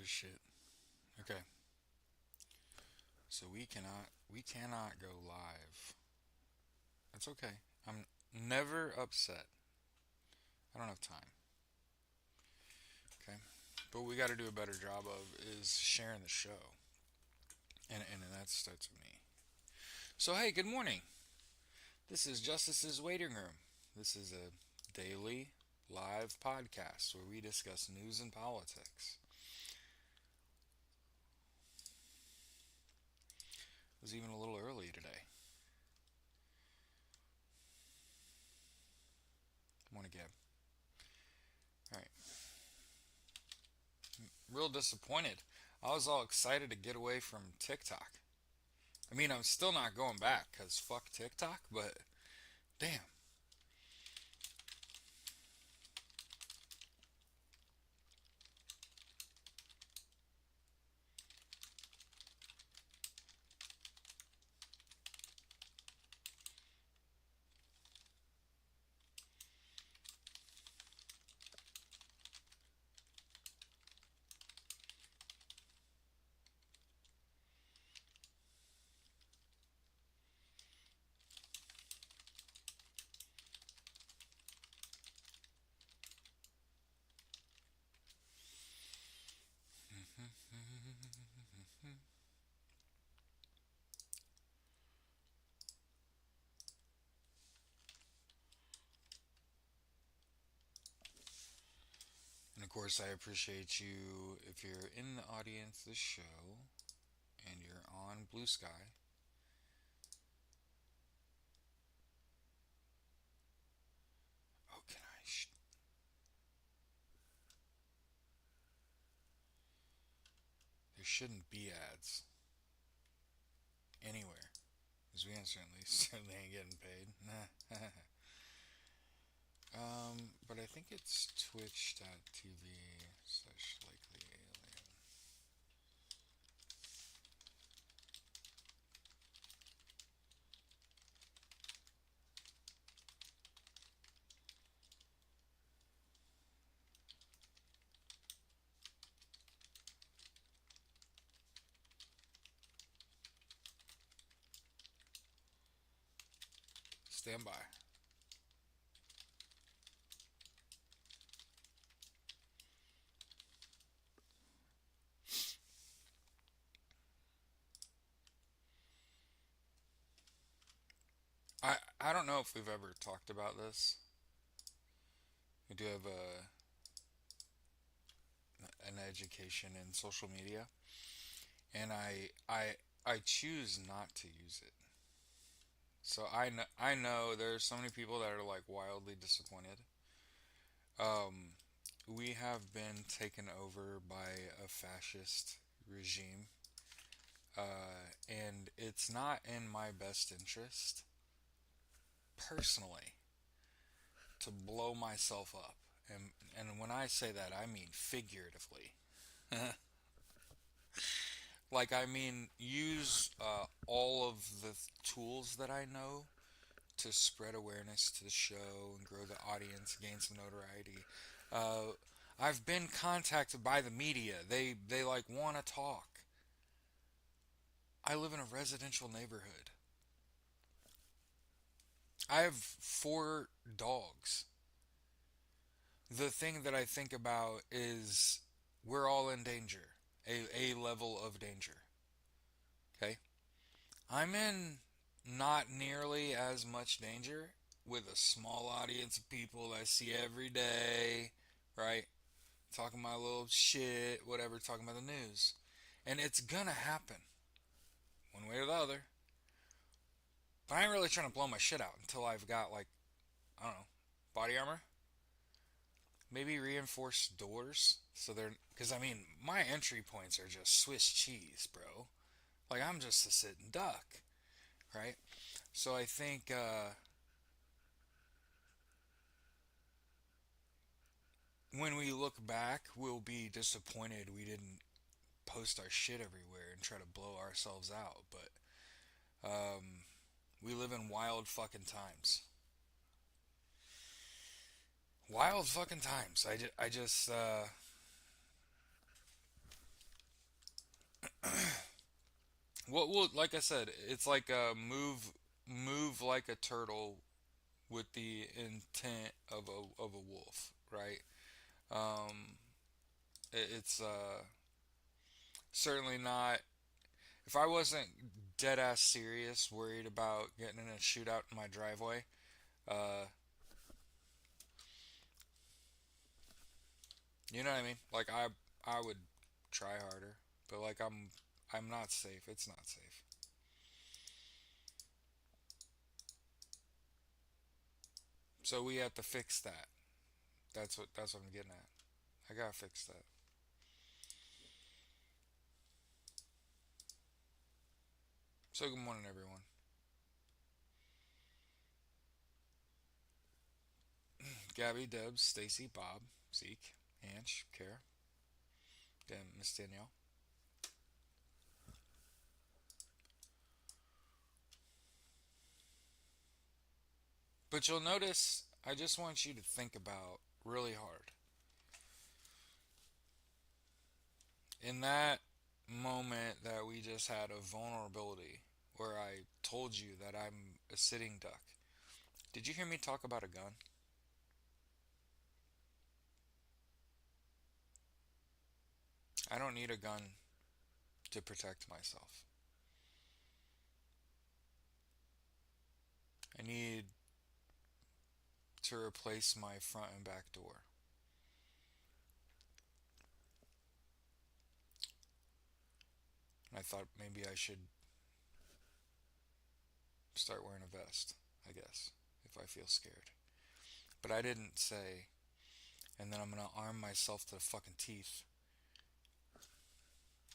shit. Okay. So we cannot go live. It's okay. I'm never upset. I don't have time. Okay. But what we got to do a better job of is sharing the show. And that starts with me. So hey, good morning. This is Justice's Waiting Room. This is a daily live podcast where we discuss news and politics. It was even a little early today. Morning, Gab. All right. Real disappointed. I was all excited to get away from TikTok. I mean, I'm still not going back because fuck TikTok, but damn. And of course, I appreciate you if you're in the audience this show and you're on Blue Sky. Oh, can I? There shouldn't be ads anywhere because we ain't certainly ain't getting paid. But I think it's twitch.tv/likely alien. Stand by. I don't know if we've ever talked about this. We do have an education in social media, and I choose not to use it. So I know there's so many people that are like wildly disappointed. Um, we have been taken over by a fascist regime, and it's not in my best interest personally to blow myself up. And when I say that, I mean figuratively. Like, I mean, use all of the tools that I know to spread awareness to the show and grow the audience, gain some notoriety. Uh, I've been contacted by the media. They like want to talk. I live in a residential neighborhood. I have four dogs. The thing that I think about is we're all in danger, a level of danger. Okay? I'm in not nearly as much danger with a small audience of people I see every day, right? Talking my little shit, whatever, talking about the news. And it's gonna happen, one way or the other. But I ain't really trying to blow my shit out until I've got, like, I don't know, body armor? Maybe reinforced doors. So they're. Because, I mean, my entry points are just Swiss cheese, bro. Like, I'm just a sitting duck, right? So I think when we look back, we'll be disappointed we didn't post our shit everywhere and try to blow ourselves out. But we live in wild fucking times. Wild fucking times. I just Well, like I said, it's like a move like a turtle with the intent of a wolf, right? Um, it's certainly not. If I wasn't dead ass serious, worried about getting in a shootout in my driveway, uh, you know what I mean? Like I would try harder, but like I'm not safe. It's not safe. So we have to fix that. That's what I'm getting at. I gotta fix that. So good morning, everyone. Gabby, Debs, Stacy, Bob, Zeke, Anch, Kara, Dan, Miss Danielle. But you'll notice I just want you to think about really hard. In that moment that we just had of vulnerability, where I told you that I'm a sitting duck, did you hear me talk about a gun? I don't need a gun to protect myself. I need to replace my front and back door. And I thought maybe I should start wearing a vest, I guess, if I feel scared. But I didn't say, and then I'm gonna arm myself to the fucking teeth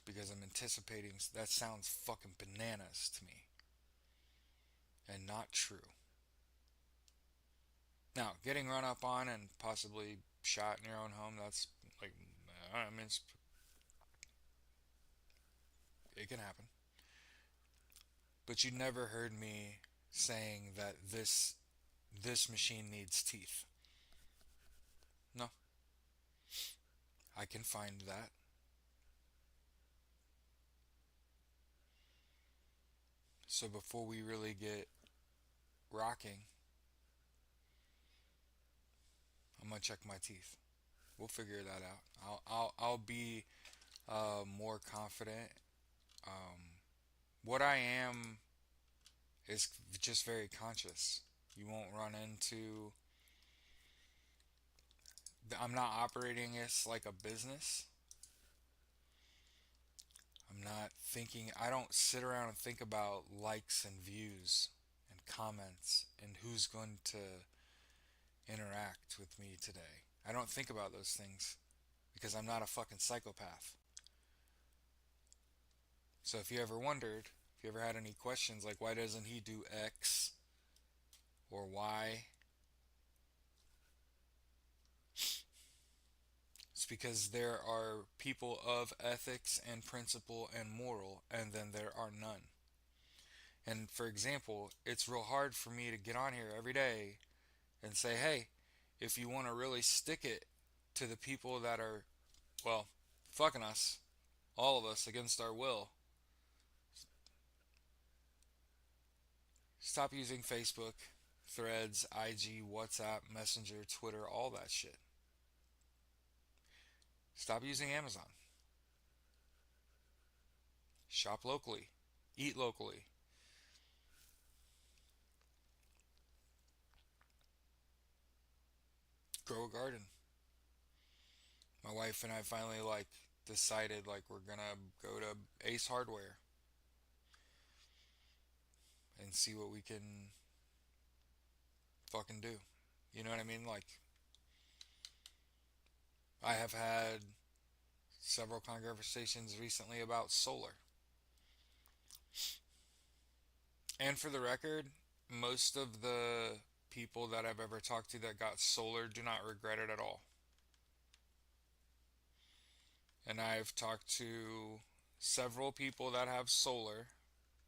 because I'm anticipating. That sounds fucking bananas to me and not true. Now, getting run up on and possibly shot in your own home, that's like, I mean, it can happen. But you never heard me saying that this machine needs teeth. No, I can find that. So before we really get rocking, I'm gonna check my teeth. We'll figure that out. I'll be more confident. What I am is just very conscious. You won't run into. I'm not operating this like a business. I'm not thinking. I don't sit around and think about likes and views and comments and who's going to interact with me today. I don't think about those things because I'm not a fucking psychopath. So if you ever wondered, if you ever had any questions like why doesn't he do X or Y, it's because there are people of ethics and principle and moral, and then there are none. And for example, it's real hard for me to get on here every day and say, hey, if you want to really stick it to the people that are, well, fucking us, all of us against our will, stop using Facebook, Threads, IG, WhatsApp, Messenger, Twitter, all that shit. Stop using Amazon. Shop locally. Eat locally. Grow a garden. My wife and I finally decided we're gonna go to Ace Hardware and see what we can fucking do. You know what I mean? Like I have had several conversations recently about solar. And for the record, most of the people that I've ever talked to that got solar do not regret it at all. And I've talked to several people that have solar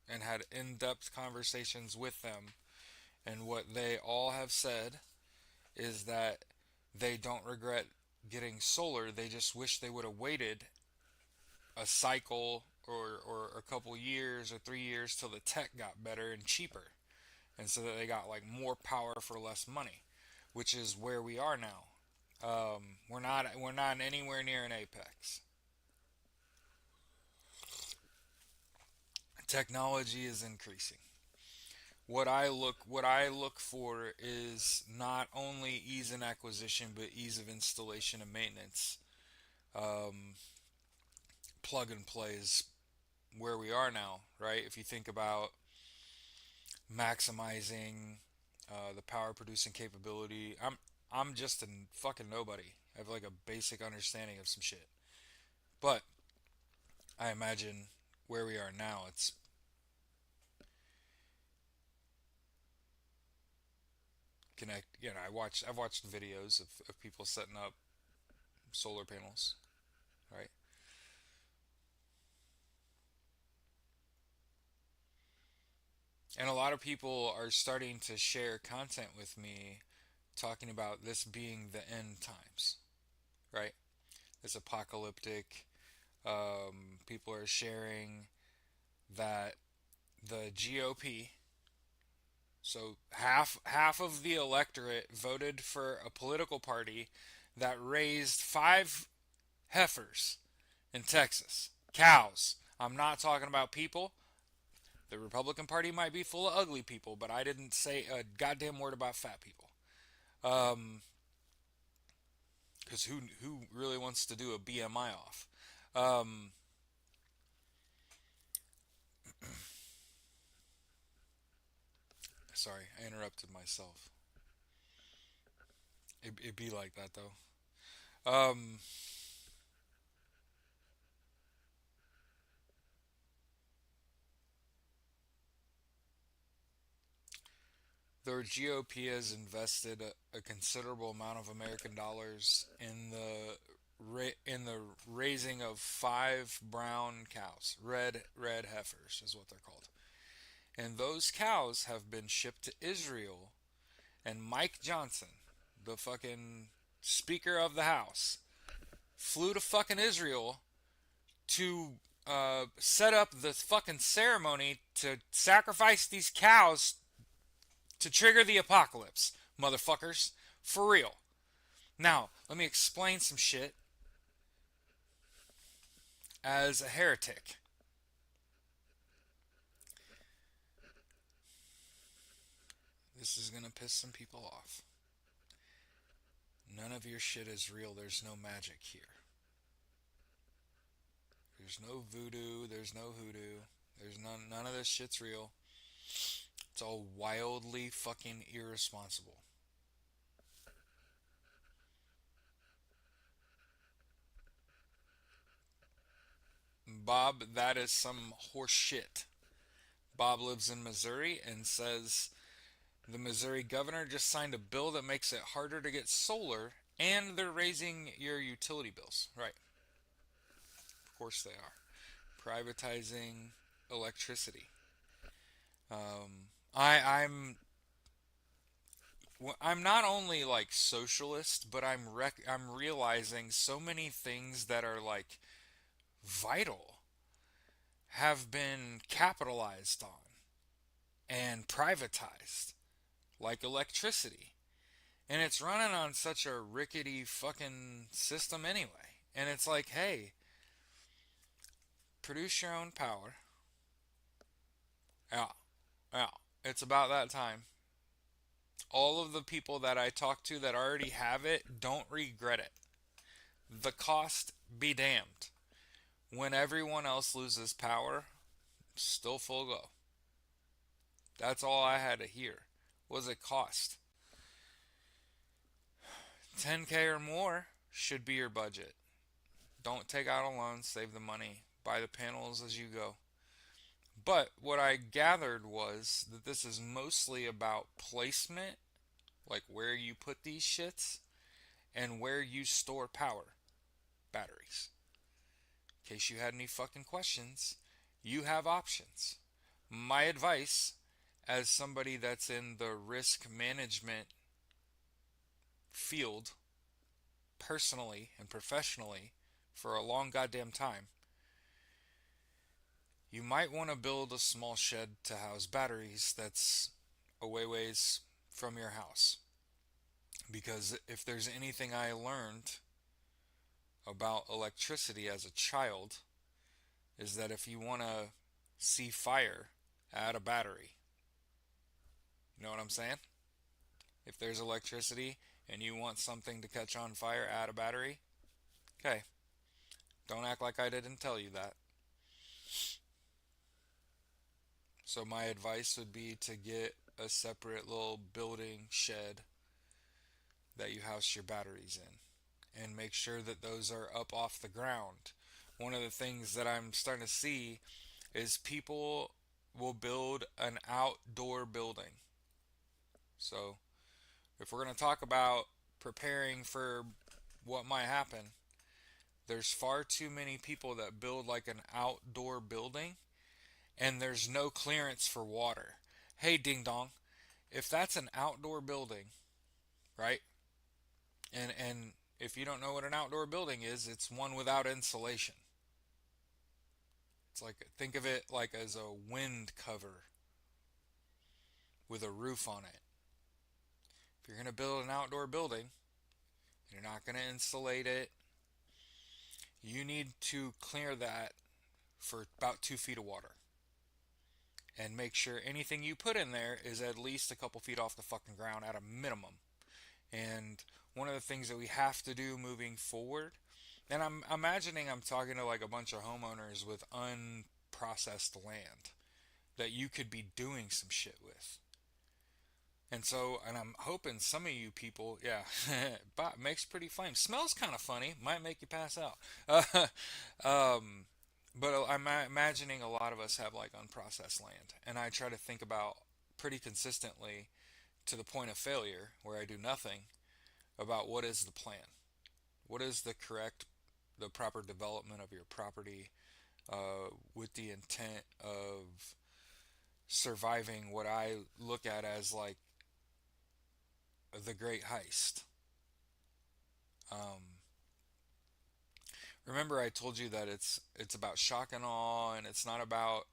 and had in depth conversations with them. And what they all have said is that they don't regret getting solar. They just wish they would have waited a cycle or a couple years or 3 years till the tech got better and cheaper, and so that they got like more power for less money, which is where we are now. We're not anywhere near an apex. Technology is increasing. What I look for is not only ease in acquisition but ease of installation and maintenance. Um, Plug and play is where we are now, right? If you think about maximizing the power producing capability, I'm just a fucking nobody. I have like a basic understanding of some shit, but I imagine where we are now. It's connect. I've watched videos of people setting up solar panels, right? And a lot of people are starting to share content with me talking about this being the end times, right? It's apocalyptic. People are sharing that the GOP, so half of the electorate voted for a political party that raised five heifers in Texas, cows. I'm not talking about people. The Republican Party might be full of ugly people, but I didn't say a goddamn word about fat people. Um, because who really wants to do a BMI off? Um, Sorry, I interrupted myself. It be like that though. The GOP has invested a considerable amount of American dollars in the raising of five brown cows, red heifers is what they're called, and those cows have been shipped to Israel. And Mike Johnson, the fucking Speaker of the House, flew to fucking Israel to set up the fucking ceremony to sacrifice these cows to trigger the apocalypse, motherfuckers. For real. Now, let me explain some shit as a heretic. This is gonna piss some people off. None of your shit is real. There's no magic here. There's no voodoo. There's no hoodoo. There's none of this shit's real. It's all wildly fucking irresponsible. Bob, that is some horse shit. Bob lives in Missouri and says the Missouri governor just signed a bill that makes it harder to get solar and they're raising your utility bills. Right. Of course they are. Privatizing electricity. I'm not only like socialist, but I'm realizing so many things that are like vital have been capitalized on and privatized, like electricity. And it's running on such a rickety fucking system anyway. And it's like, hey, produce your own power. Yeah, yeah. It's about that time. All of the people that I talk to that already have it don't regret it. The cost be damned. When everyone else loses power, still full go. That's all I had to hear. Was it cost? 10K or more should be your budget. Don't take out a loan, save the money, buy the panels as you go. But what I gathered was that this is mostly about placement, like where you put these shits, and where you store power, batteries. In case you had any fucking questions, you have options. My advice, as somebody that's in the risk management field, personally and professionally, for a long goddamn time, You might want to build a small shed to house batteries that's away ways from your house. Because if there's anything I learned about electricity as a child, is that if you want to see fire, add a battery. You know what I'm saying? If there's electricity and you want something to catch on fire, add a battery. Okay, don't act like I didn't tell you that. So, my advice would be to get a separate little building shed that you house your batteries in and make sure that those are up off the ground. One of the things that I'm starting to see is people will build an outdoor building. So, if we're going to talk about preparing for what might happen, there's far too many people that build like an outdoor building and there's no clearance for water. Hey, ding dong, if that's an outdoor building, right? And if you don't know what an outdoor building is, it's one without insulation. It's like think of it like as a wind cover with a roof on it. If you're going to build an outdoor building and you're not going to insulate it, you need to clear that for about 2 feet of water. And make sure anything you put in there is at least a couple feet off the fucking ground at a minimum. And one of the things that we have to do moving forward, and I'm imagining I'm talking to like a bunch of homeowners with unprocessed land that you could be doing some shit with. And so, and I'm hoping some of you people, yeah, makes pretty flame. Smells kind of funny, might make you pass out. um, but I'm imagining a lot of us have like unprocessed land, and I try to think about pretty consistently to the point of failure where I do nothing about what is the plan, what is the proper development of your property, with the intent of surviving what I look at as like the great heist. Um, Remember, I told you that it's about shock and awe, and it's not about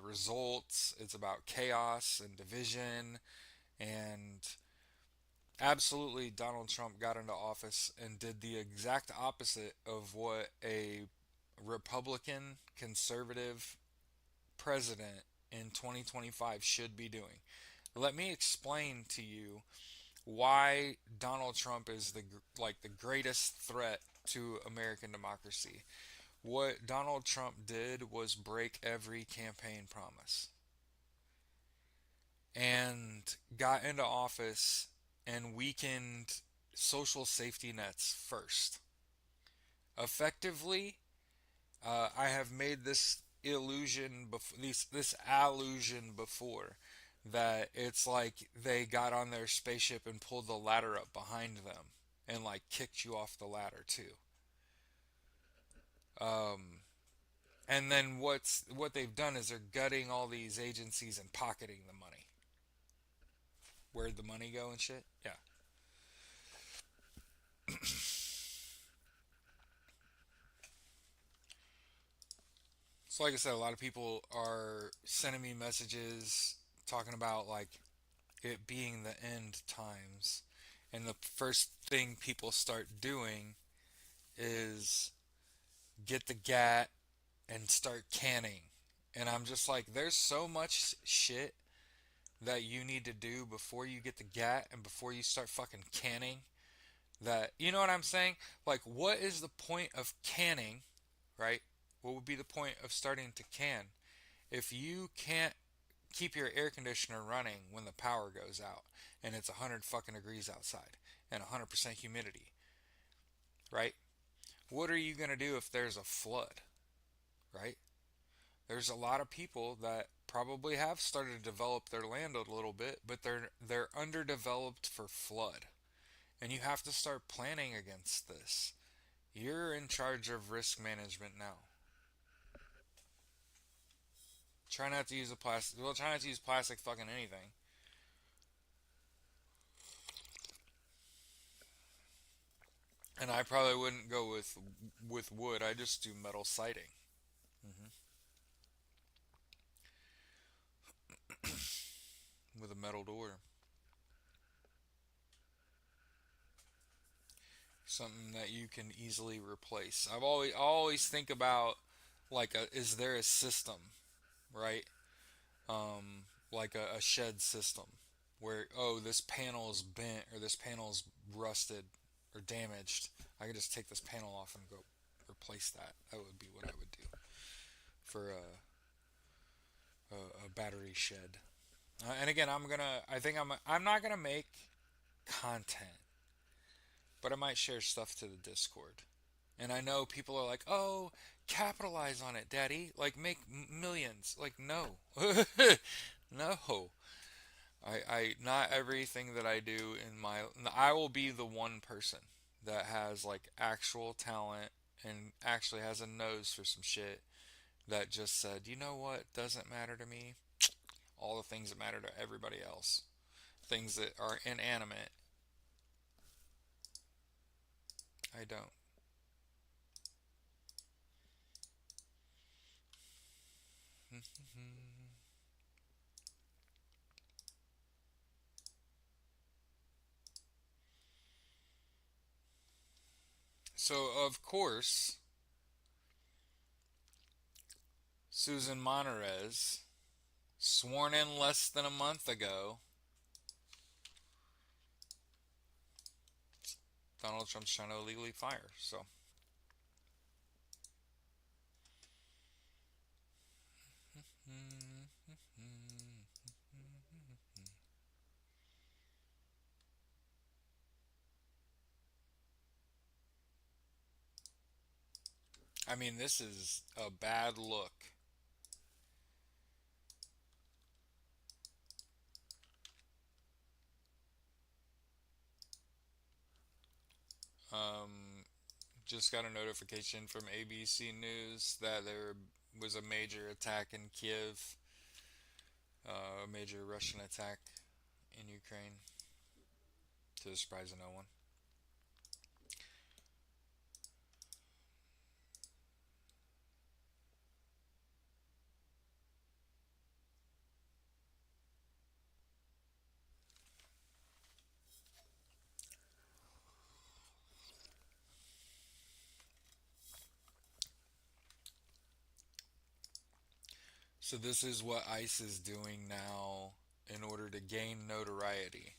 results. It's about chaos and division. And absolutely, Donald Trump got into office and did the exact opposite of what a Republican conservative president in 2025 should be doing. Let me explain to you why Donald Trump is the greatest threat to American democracy. What Donald Trump did was break every campaign promise and got into office and weakened social safety nets first. Effectively, I have made this allusion before that it's like they got on their spaceship and pulled the ladder up behind them and like kicked you off the ladder too. Um, and then what they've done is they're gutting all these agencies and pocketing the money. Where'd the money go and shit? Yeah. So like I said, a lot of people are sending me messages talking about like it being the end times. And the first thing people start doing is get the GAT and start canning. And I'm just like, there's so much shit that you need to do before you get the GAT and before you start fucking canning that, you know what I'm saying? Like, what is the point of canning, right? What would be the point of starting to can if you can't keep your air conditioner running when the power goes out and it's 100 fucking degrees outside and 100% humidity, right? What are you going to do if there's a flood, right? There's a lot of people that probably have started to develop their land a little bit, but they're underdeveloped for flood. And you have to start planning against this. You're in charge of risk management now. Try not to use a plastic. Well, try not to use plastic fucking anything. And I probably wouldn't go with wood. I just do metal siding. Hmm. metal door. Something that you can easily replace. I always think about like is there a system, right? Like a shed system where, oh, this panel is bent or this panel is rusted or damaged. I can just take this panel off and go replace that. That would be what I would do for a battery shed. And again, I'm not gonna make content, but I might share stuff to the Discord. And I know people are like, "Oh, capitalize on it, Daddy. Like make millions." Like no, no. Not everything that I do in my I will be the one person that has like actual talent and actually has a nose for some shit that just said, you know what doesn't matter to me? All the things that matter to everybody else. Things that are inanimate. I don't. So, of course, Susan Monterez, sworn in less than a month ago, Donald Trump's trying to illegally fire. So, I mean, this is a bad look. Um, just got a notification from ABC News that there was a major attack in Kiev, a major Russian attack in Ukraine, to the surprise of no one. So, this is what ICE is doing now in order to gain notoriety.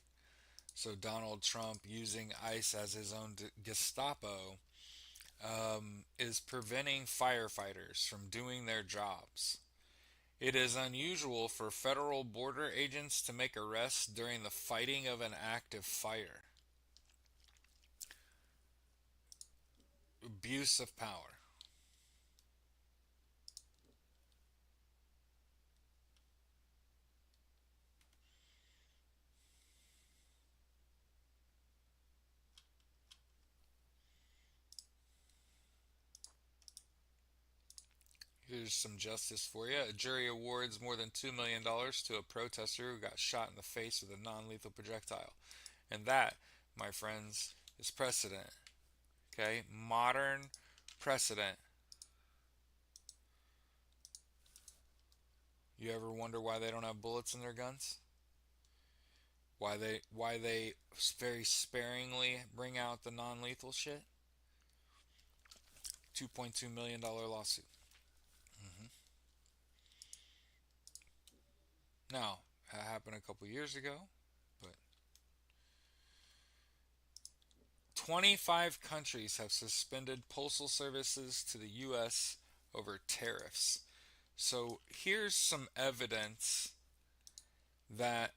So, Donald Trump, using ICE as his own Gestapo, is preventing firefighters from doing their jobs. It is unusual for federal border agents to make arrests during the fighting of an active fire. Abuse of power. Here's some justice for you. A jury awards more than $2 million to a protester who got shot in the face with a non lethal projectile. And that, my friends, is precedent. Okay? Modern precedent. You ever wonder why they don't have bullets in their guns? Why they very sparingly bring out the non-lethal shit? $2.2 million lawsuit. Hmm. Now, that happened a couple years ago, but 25 countries have suspended postal services to the US over tariffs. So here's some evidence that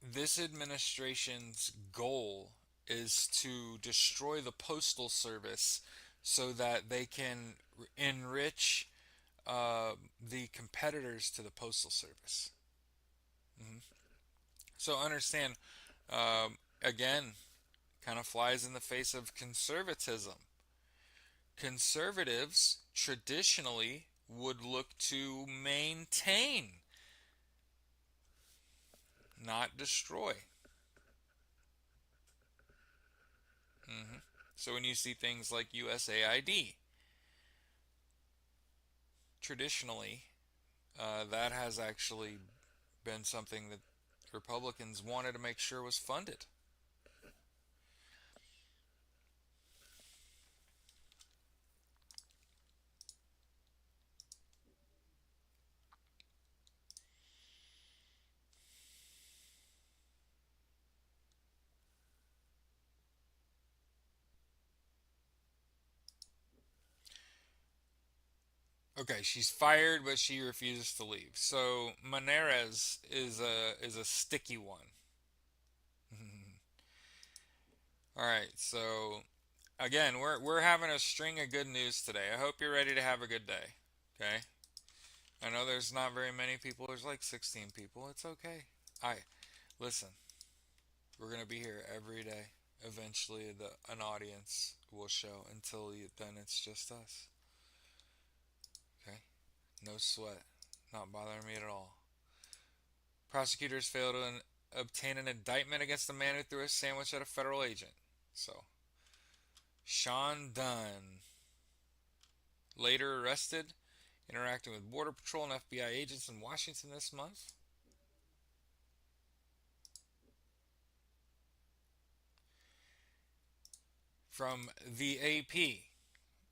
this administration's goal is to destroy the postal service so that they can enrich the competitors to the postal service. Hmm. So understand, again, kind of flies in the face of conservatism. Conservatives traditionally would look to maintain, not destroy. Hmm. So when you see things like USAID, traditionally, that has actually been something that Republicans wanted to make sure was funded. Okay, she's fired, but she refuses to leave. So Maneres is a sticky one. All right, so again, we're having a string of good news today. I hope you're ready to have a good day. Okay, I know there's not very many people. There's like 16 people. It's okay. I listen. We're gonna be here every day. Eventually, an audience will show. Until then, it's just us. Okay, no sweat. Not bothering me at all. Prosecutors failed to obtain an indictment against the man who threw a sandwich at a federal agent. So, Sean Dunn, later arrested, interacting with Border Patrol and FBI agents in Washington this month. From the AP,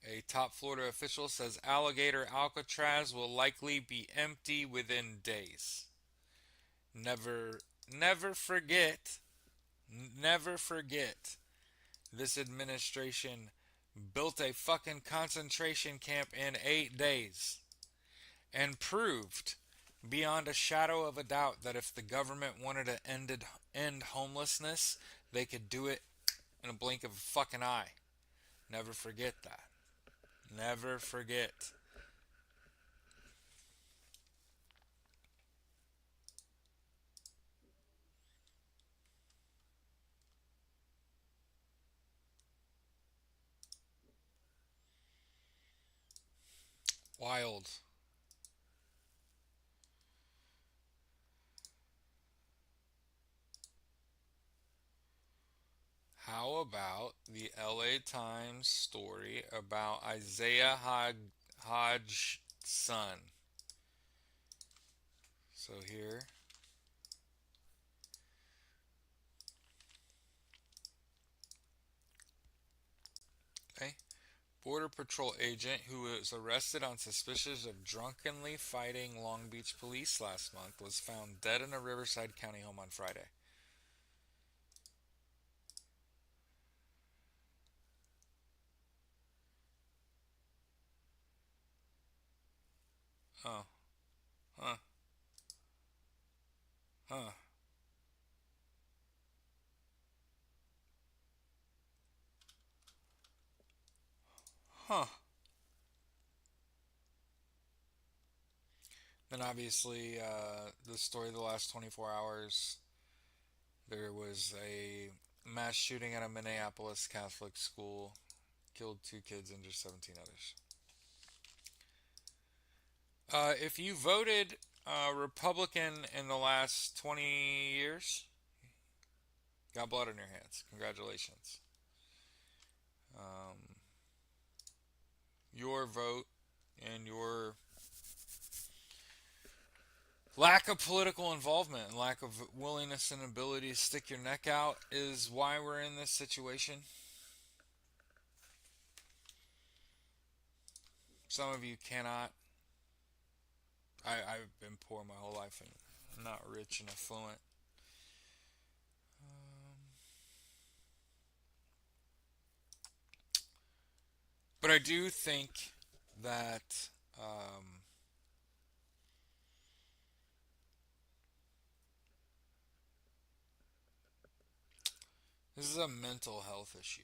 a top Florida official says alligator Alcatraz will likely be empty within days. Never, never forget, never forget, this administration built a fucking concentration camp in 8 days and proved beyond a shadow of a doubt that if the government wanted to end homelessness, they could do it in a blink of a fucking eye. Never forget that. Never forget. Wild. How about the LA Times story about Isaiah Hodge's son? So here. Okay. Border Patrol agent who was arrested on suspicion of drunkenly fighting Long Beach police last month was found dead in a Riverside County home on Friday. Oh, huh, huh, huh. Then obviously, the story of the last 24 hours, there was a mass shooting at a Minneapolis Catholic school, killed 2 kids, injured 17 others. If you voted Republican in the last 20 years, got blood on your hands. Congratulations. Um, your vote and your lack of political involvement and lack of willingness and ability to stick your neck out is why we're in this situation. Some of you cannot. I've been poor my whole life and not rich and affluent. But I do think that this is a mental health issue.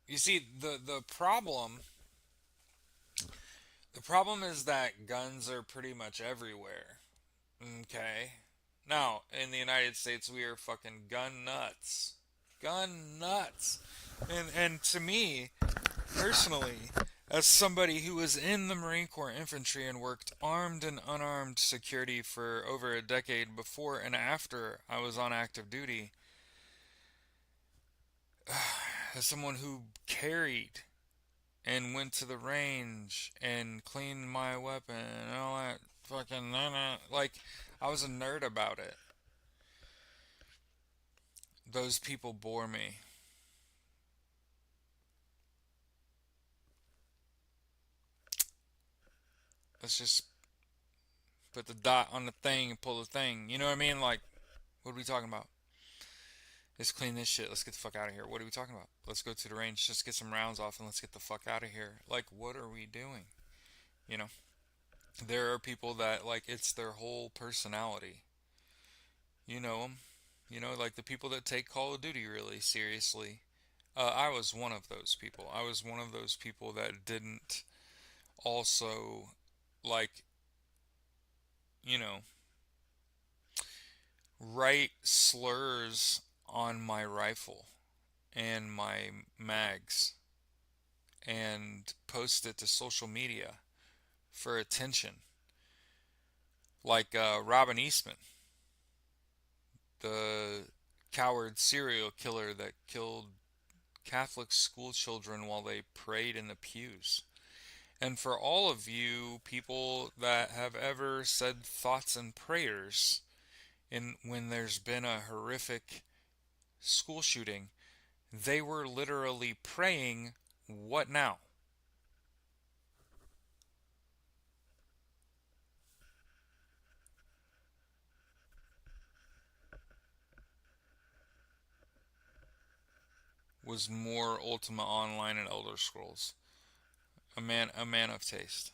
You see, the problem is that guns are pretty much everywhere. Okay. Now, in the United States, we are fucking gun nuts. Gun nuts. And to me, personally, as somebody who was in the Marine Corps infantry and worked armed and unarmed security for over a decade before and after I was on active duty, as someone who carried and went to the range and cleaned my weapon and all that Fucking no, no. Like, I was a nerd about it. Those people bore me. Let's just put the dot on the thing and pull the thing. You know what I mean? Like, what are we talking about? Let's clean this shit. Let's get the fuck out of here. What are we talking about? Let's go to the range. Just get some rounds off and let's get the fuck out of here. Like, what are we doing? You know? There are people that, like, it's their whole personality. You know them. You know, like the people that take Call of Duty really seriously. I was one of those people. I was one of those people that didn't also, like, you know, write slurs on my rifle and my mags and post it to social media for attention. Like Robin Eastman, the coward serial killer that killed Catholic school children while they prayed in the pews. And for all of you people that have ever said thoughts and prayers in when there's been a horrific school shooting, they were literally praying, what now? Was more Ultima Online and Elder Scrolls. A man of taste.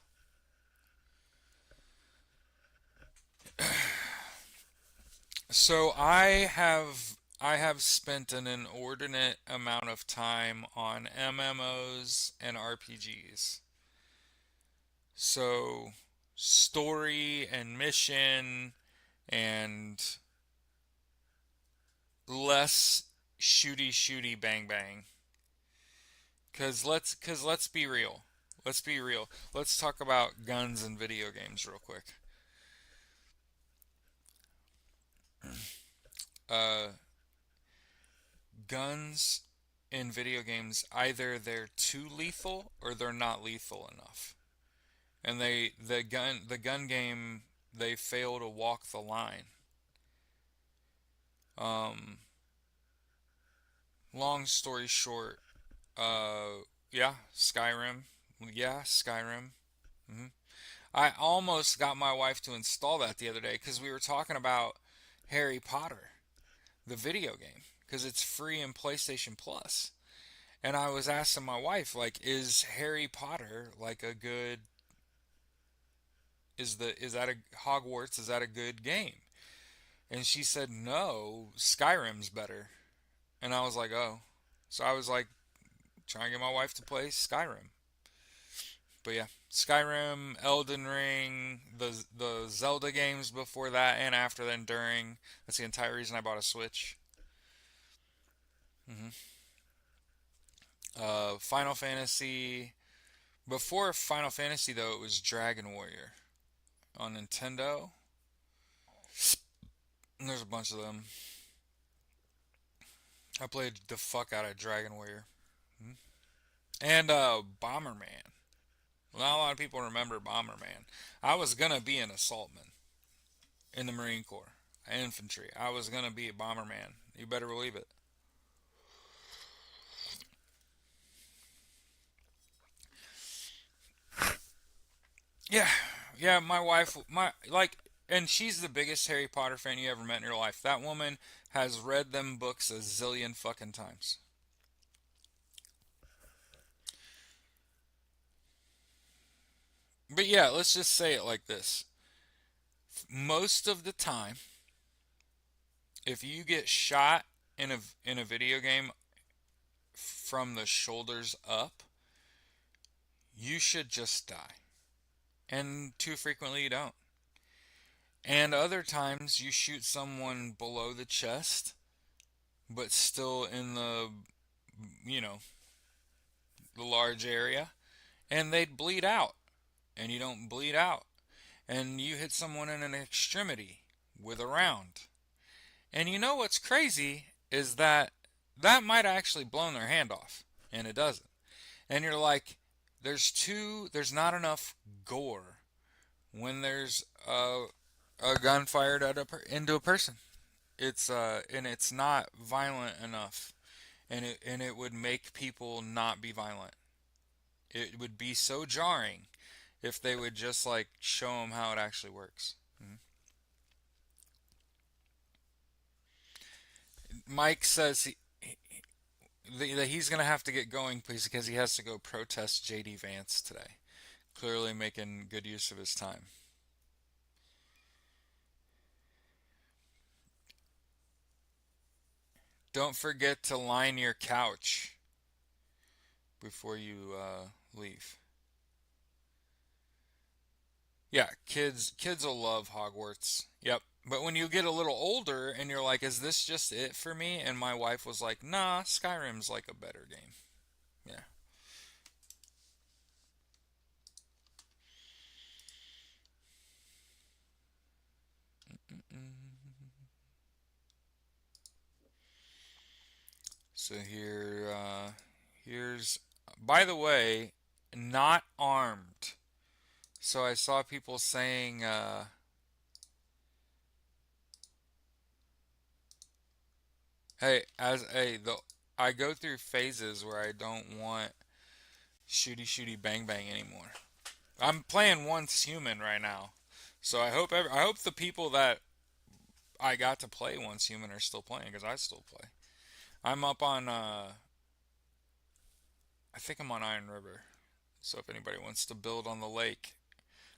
So I have spent an inordinate amount of time on MMOs and RPGs. So story and mission and less shooty bang bang. Cause let's be real. Let's be real. Let's talk about guns and video games real quick. Uh, Guns in video games, either they're too lethal or they're not lethal enough. And the gun game, they fail to walk the line. Um, Long story short, yeah, Skyrim. Yeah, Skyrim. hmm I almost got my wife to install that the other day because we were talking about Harry Potter, the video game, because it's free in PlayStation Plus. And I was asking my wife, like, is Harry Potter like a good is that a Hogwarts, is that a good game? And she said no, Skyrim's better. And I was like, oh. So I was like trying to get my wife to play Skyrim. But yeah, Skyrim, Elden Ring, the Zelda games before that and after then during. That's the entire reason I bought a Switch. hmm Final Fantasy. Before Final Fantasy though, it was Dragon Warrior on Nintendo. And there's a bunch of them. I played the fuck out of Dragon Warrior. Mhm. And Bomberman. Not a lot of people remember Bomberman. I was gonna be an assaultman in the Marine Corps, infantry. I was gonna be a Bomberman. You better believe it. Yeah, yeah. My wife, my like, and she's the biggest Harry Potter fan you ever met in your life. That woman has read them books a zillion fucking times. But yeah, let's just say it like this: most of the time, if you get shot in a video game from the shoulders up, you should just die. And too frequently you don't. And other times you shoot someone below the chest, but still in you know, the large area, and they'd bleed out, and you don't bleed out. And you hit someone in an extremity with a round. And you know what's crazy is that that might have actually blown their hand off, and it doesn't. And you're like, there's not enough gore when there's a gun fired at into a person. It's and it's not violent enough, and it would make people not be violent. It would be so jarring if they would just like show them how it actually works. Mhm. Mike says that he's gonna have to get going, please, because he has to go protest JD Vance today. Clearly making good use of his time. Don't forget to line your couch before you leave. Yeah, kids will love Hogwarts. Yep. But when you get a little older and you're like, is this just it for me? And my wife was like, nah, Skyrim's like a better game. Yeah. Mm-mm. So here's, by the way, not armed. So I saw people saying, hey, I go through phases where I don't want shooty shooty bang bang anymore. I'm playing once human right now, so I hope the people that I got to play once human are still playing because I still play. I'm up on I think I'm on Iron River, so if anybody wants to build on the lake,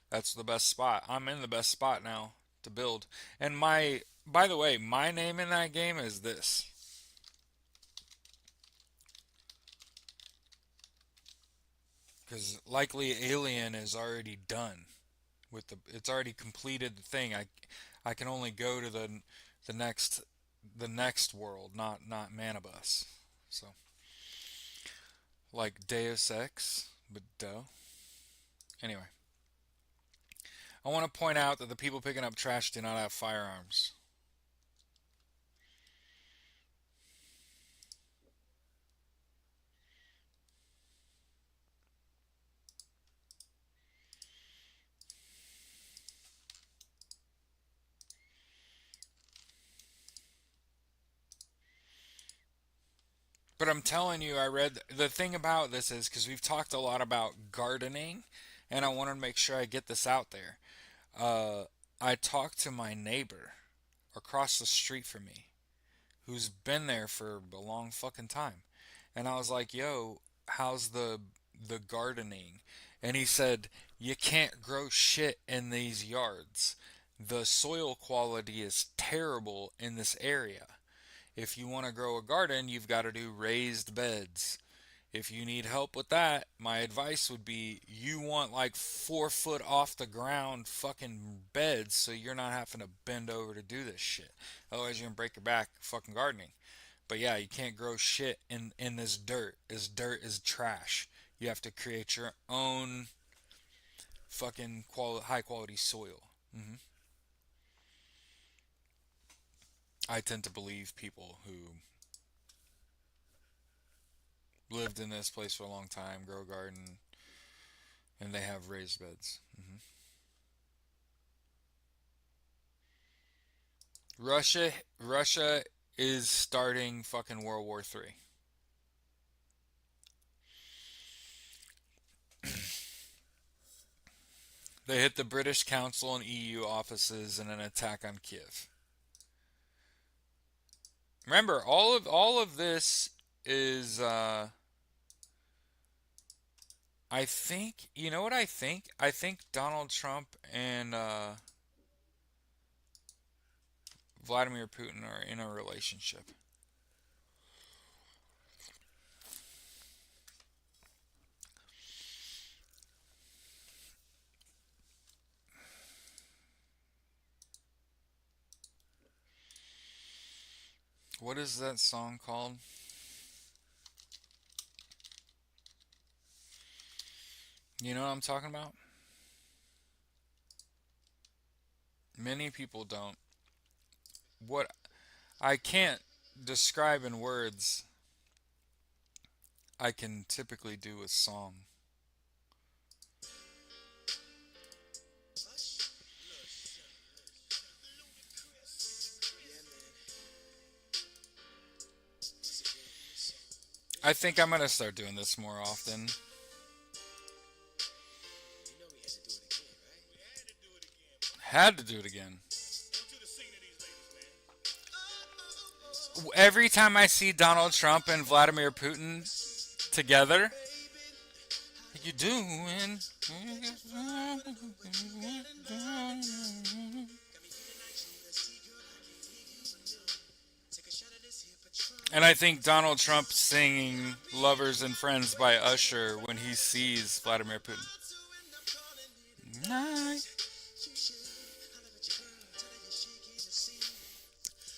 that's the best spot. I'm in the best spot now to build. And my by the way, my name in that game is this because likely Alien is already done with the it's already completed the thing. I can only go to the next the next world, not Manibus. So like Deus Ex, but duh. Anyway, I want to point out that the people picking up trash do not have firearms. But I'm telling you, I read the thing about this is because we've talked a lot about gardening, and I wanted to make sure I get this out there. Uh, I talked to my neighbor across the street from me who's been there for a long fucking time. And I was like, "Yo, how's the gardening?" And he said, "You can't grow shit in these yards. The soil quality is terrible in this area. If you want to grow a garden, you've got to do raised beds. If you need help with that, my advice would be you want like 4 foot off the ground fucking beds so you're not having to bend over to do this shit. Otherwise, you're gonna break your back fucking gardening. But yeah, you can't grow shit in this dirt. This dirt is trash. You have to create your own fucking high quality soil." I tend to believe people who lived in this place for a long time, grow a garden, and they have raised beds. Russia is starting fucking World War III. They hit the British Council and EU offices in an attack on Kiev. Remember, all of this is I think you know what I think? I think Donald Trump and Vladimir Putin are in a relationship. What is that song called? You know what I'm talking about? Many people don't. What I can't describe in words, I can typically do with song. I think I'm gonna start doing this more often. Had to do it again. Every time I see Donald Trump and Vladimir Putin together, you doing? And I think Donald Trump singing "Lovers and Friends" by Usher when he sees Vladimir Putin.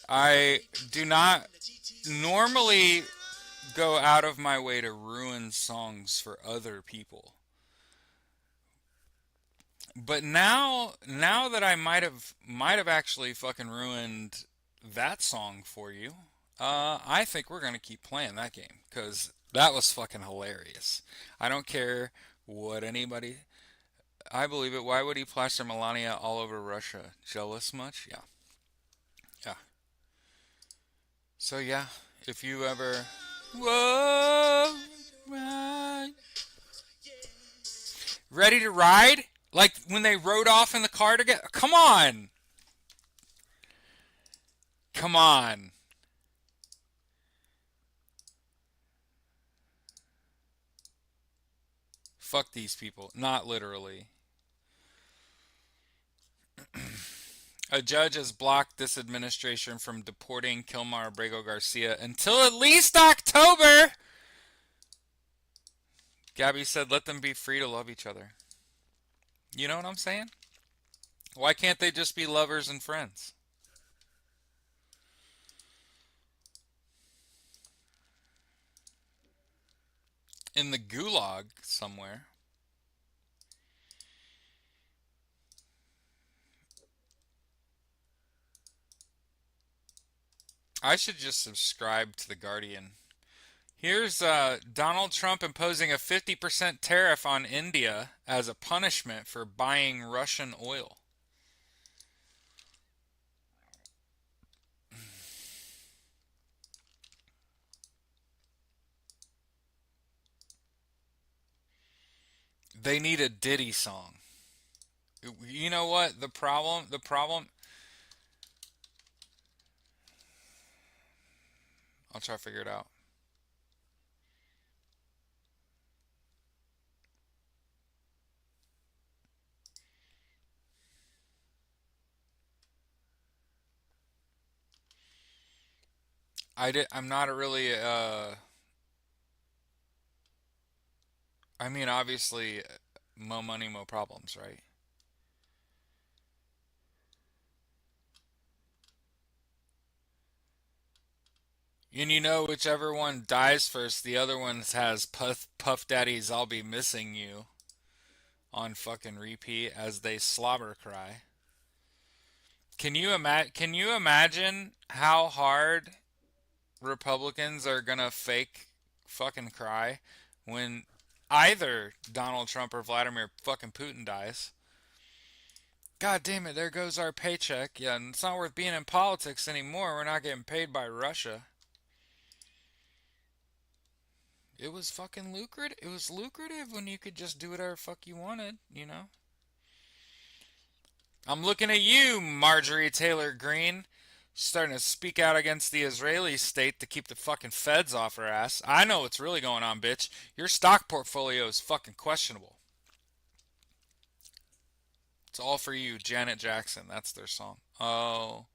I do not normally go out of my way to ruin songs for other people. But now that I might have actually fucking ruined that song for you, I think we're gonna keep playing that game because that was fucking hilarious. I don't care what anybody. I believe it. Why would he plaster Melania all over Russia? Jealous much? Yeah, yeah. So yeah, if you ever, whoa, right, ready to ride? Like when they rode off in the car together. Come on, come on. Fuck these people. Not literally. A judge has blocked this administration from deporting Kilmar Abrego Garcia until at least October. Gabby said, let them be free to love each other. You know what I'm saying? Why can't they just be lovers and friends? In the gulag somewhere. I should just subscribe to The Guardian. Here's Donald Trump imposing a 50% tariff on India as a punishment for buying Russian oil. They need a Diddy song. You know what? The problem, I'll try to figure it out. I'm not really, I mean, obviously, mo money, mo problems, right? And you know, whichever one dies first, the other one has Puff Daddy's "I'll Be Missing You" on fucking repeat as they slobber cry. Can you imagine how hard Republicans are gonna fake fucking cry when either Donald Trump or Vladimir fucking Putin dies? God damn it, there goes our paycheck. Yeah, and it's not worth being in politics anymore. We're not getting paid by Russia. It was fucking lucrative. It was lucrative when you could just do whatever fuck you wanted, you know? I'm looking at you, Marjorie Taylor Greene. Starting to speak out against the Israeli state to keep the fucking feds off her ass. I know what's really going on, bitch. Your stock portfolio is fucking questionable. It's all for you, Janet Jackson. That's their song. Oh.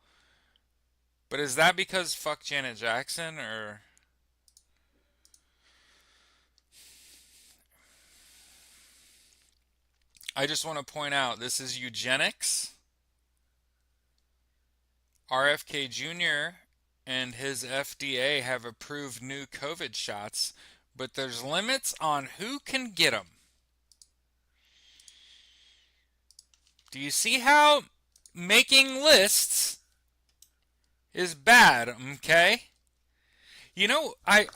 But is that because fuck Janet Jackson or I just want to point out this is eugenics. RFK Jr. and his FDA have approved new COVID shots, but there's limits on who can get them. Do you see how making lists is bad, okay? You know, I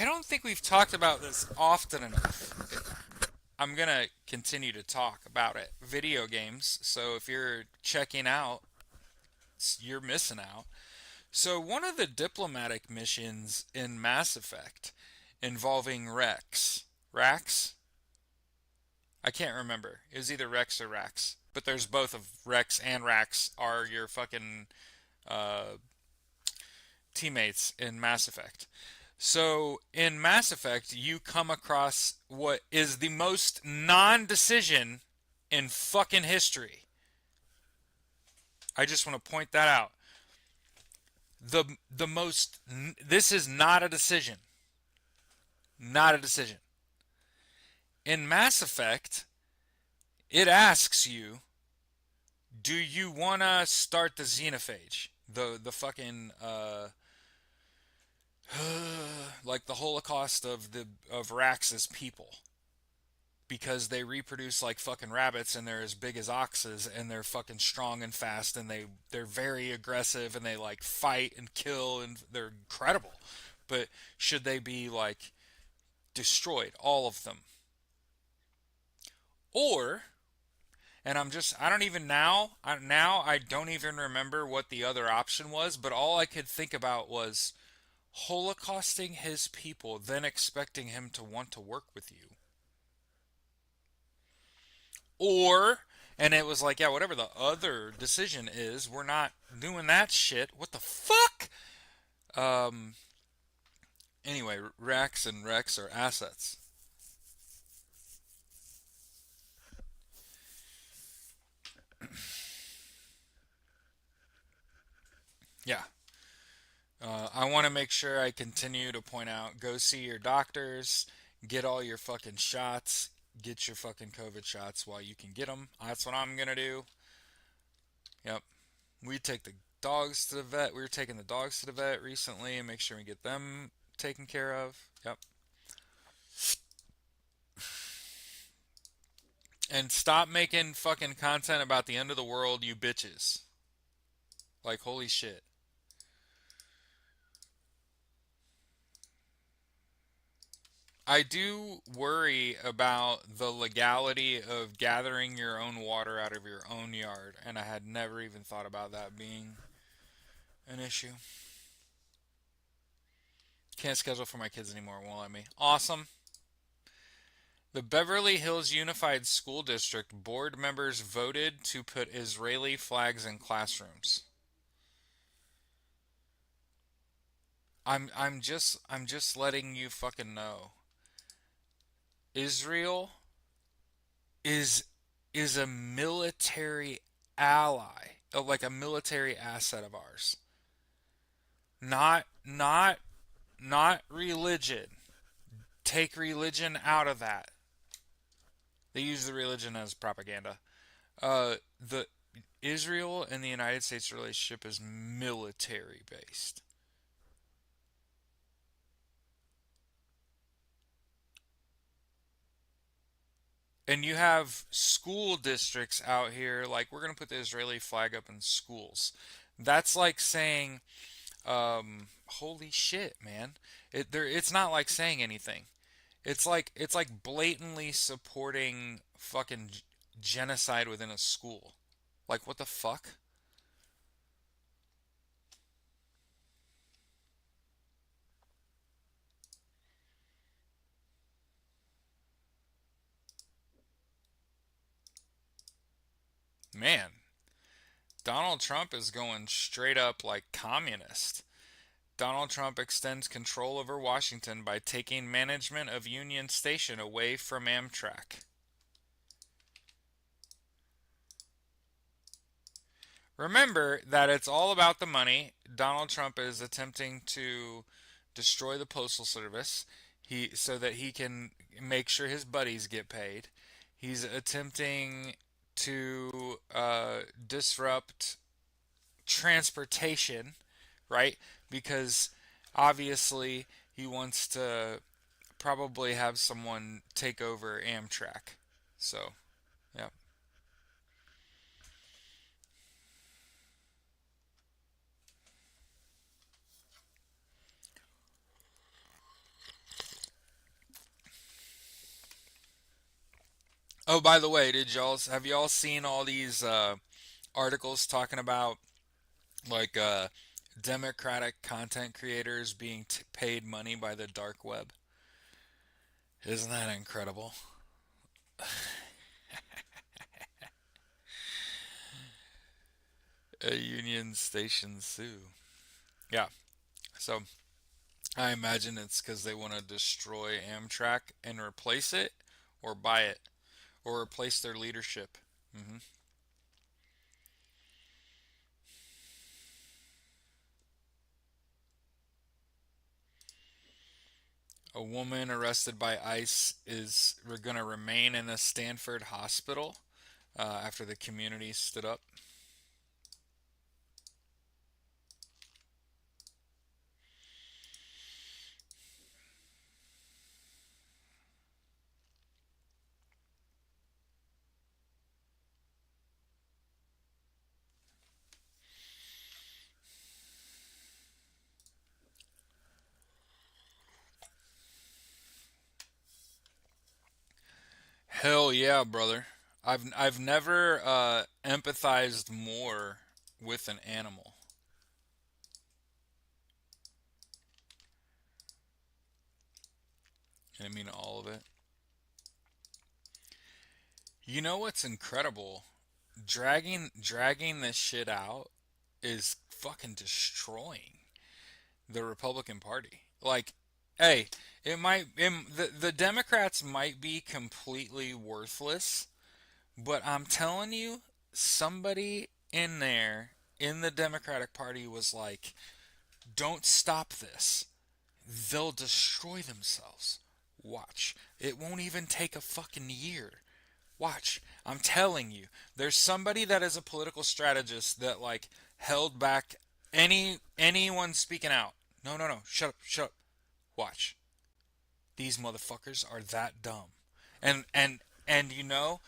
don't think we've talked about this often enough. I'm going to continue to talk about it. Video games. So if you're checking out, you're missing out. So one of the diplomatic missions in Mass Effect involving Rex. Rax? I can't remember. It was either Rex or Rax. But there's both of Rex and Rax are your fucking uh, teammates in Mass Effect. So in Mass Effect, you come across what is the most non-decision in fucking history. I just want to point that out. The most this is not a decision. Not a decision. In Mass Effect, it asks you, do you want to start the xenophage? The fucking like the Holocaust of Rax's people, because they reproduce like fucking rabbits and they're as big as oxes and they're fucking strong and fast and they're very aggressive and they like fight and kill and they're incredible. But should they be like destroyed, all of them? Or, and I don't even now I don't even remember what the other option was, but all I could think about was holocausting his people, then expecting him to want to work with you. Or, and it was like, yeah, whatever the other decision is, we're not doing that shit. What the fuck? Um, anyway, Rex and Rex are assets. Yeah. I want to make sure I continue to point out, go see your doctors, get all your fucking shots, get your fucking COVID shots while you can get them. That's what I'm going to do. Yep. We take the dogs to the vet. We were taking the dogs to the vet recently and make sure we get them taken care of. Yep. And stop making fucking content about the end of the world, you bitches. Like, holy shit. I do worry about the legality of gathering your own water out of your own yard, and I had never even thought about that being an issue. Can't schedule for my kids anymore, won't let me. Awesome. The Beverly Hills Unified School District board members voted to put Israeli flags in classrooms. I'm just letting you fucking know. Israel is is a military ally, like a military asset of ours. Not religion. Take religion out of that. They use the religion as propaganda. The Israel and the United States relationship is military based. And you have school districts out here like, we're going to put the Israeli flag up in schools. That's like saying, holy shit, man. It's not like saying anything. It's like blatantly supporting fucking genocide within a school. Like, what the fuck? Man, Donald Trump is going straight up like communist. Donald Trump extends control over Washington by taking management of Union Station away from Amtrak. Remember that it's all about the money. Donald Trump is attempting to destroy the postal service, so that he can make sure his buddies get paid. He's attempting to disrupt transportation, right? Because obviously he wants to probably have someone take over Amtrak. So, yeah. Oh, by the way, did y'all have y'all seen all these articles talking about like Democratic content creators being paid money by the dark web? Isn't that incredible? A Union Station Sioux. Yeah. So I imagine it's because they want to destroy Amtrak and replace it, or buy it, or replace their leadership. Hmm. A woman arrested by ICE is going to remain in a Stanford hospital after the community stood up. Hell yeah, brother. I've never empathized more with an animal. And I mean all of it. You know what's incredible? Dragging this shit out is fucking destroying the Republican Party. Like, hey, the Democrats might be completely worthless, but I'm telling you, somebody in there in the Democratic Party was like, "Don't stop this. They'll destroy themselves. Watch. It won't even take a fucking year. Watch. I'm telling you, there's somebody that is a political strategist that like held back anyone speaking out. No, no, no. Shut up. Shut up. Watch. These motherfuckers are that dumb. And you know,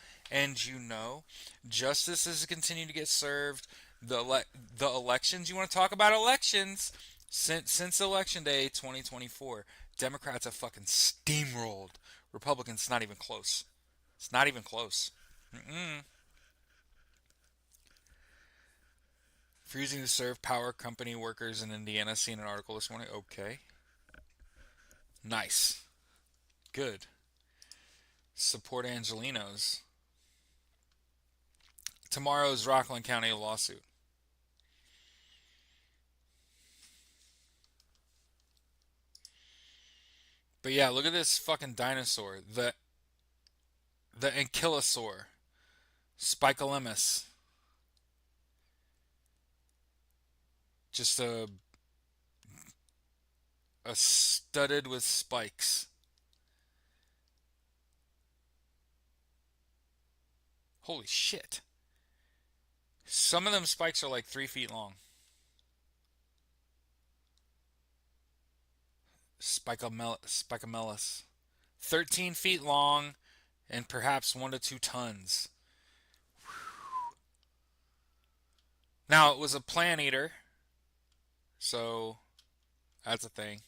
justice is continuing to get served. The elections. You want to talk about elections? Since election day 2024, Democrats have fucking steamrolled Republicans. Not even close. It's not even close. Mm-mm. Refusing to serve power company workers in Indiana. Seen an article this morning. Okay, nice, good. Support Angelinos. Tomorrow's Rockland County lawsuit. But yeah, look at this fucking dinosaur. The ankylosaur. Spicolemus. Just a studded with spikes. Holy shit. Some of them spikes are like 3 feet long. Spicomelus. 13 feet long and perhaps 1 to 2 tons. Now, it was a plant eater, so that's a thing.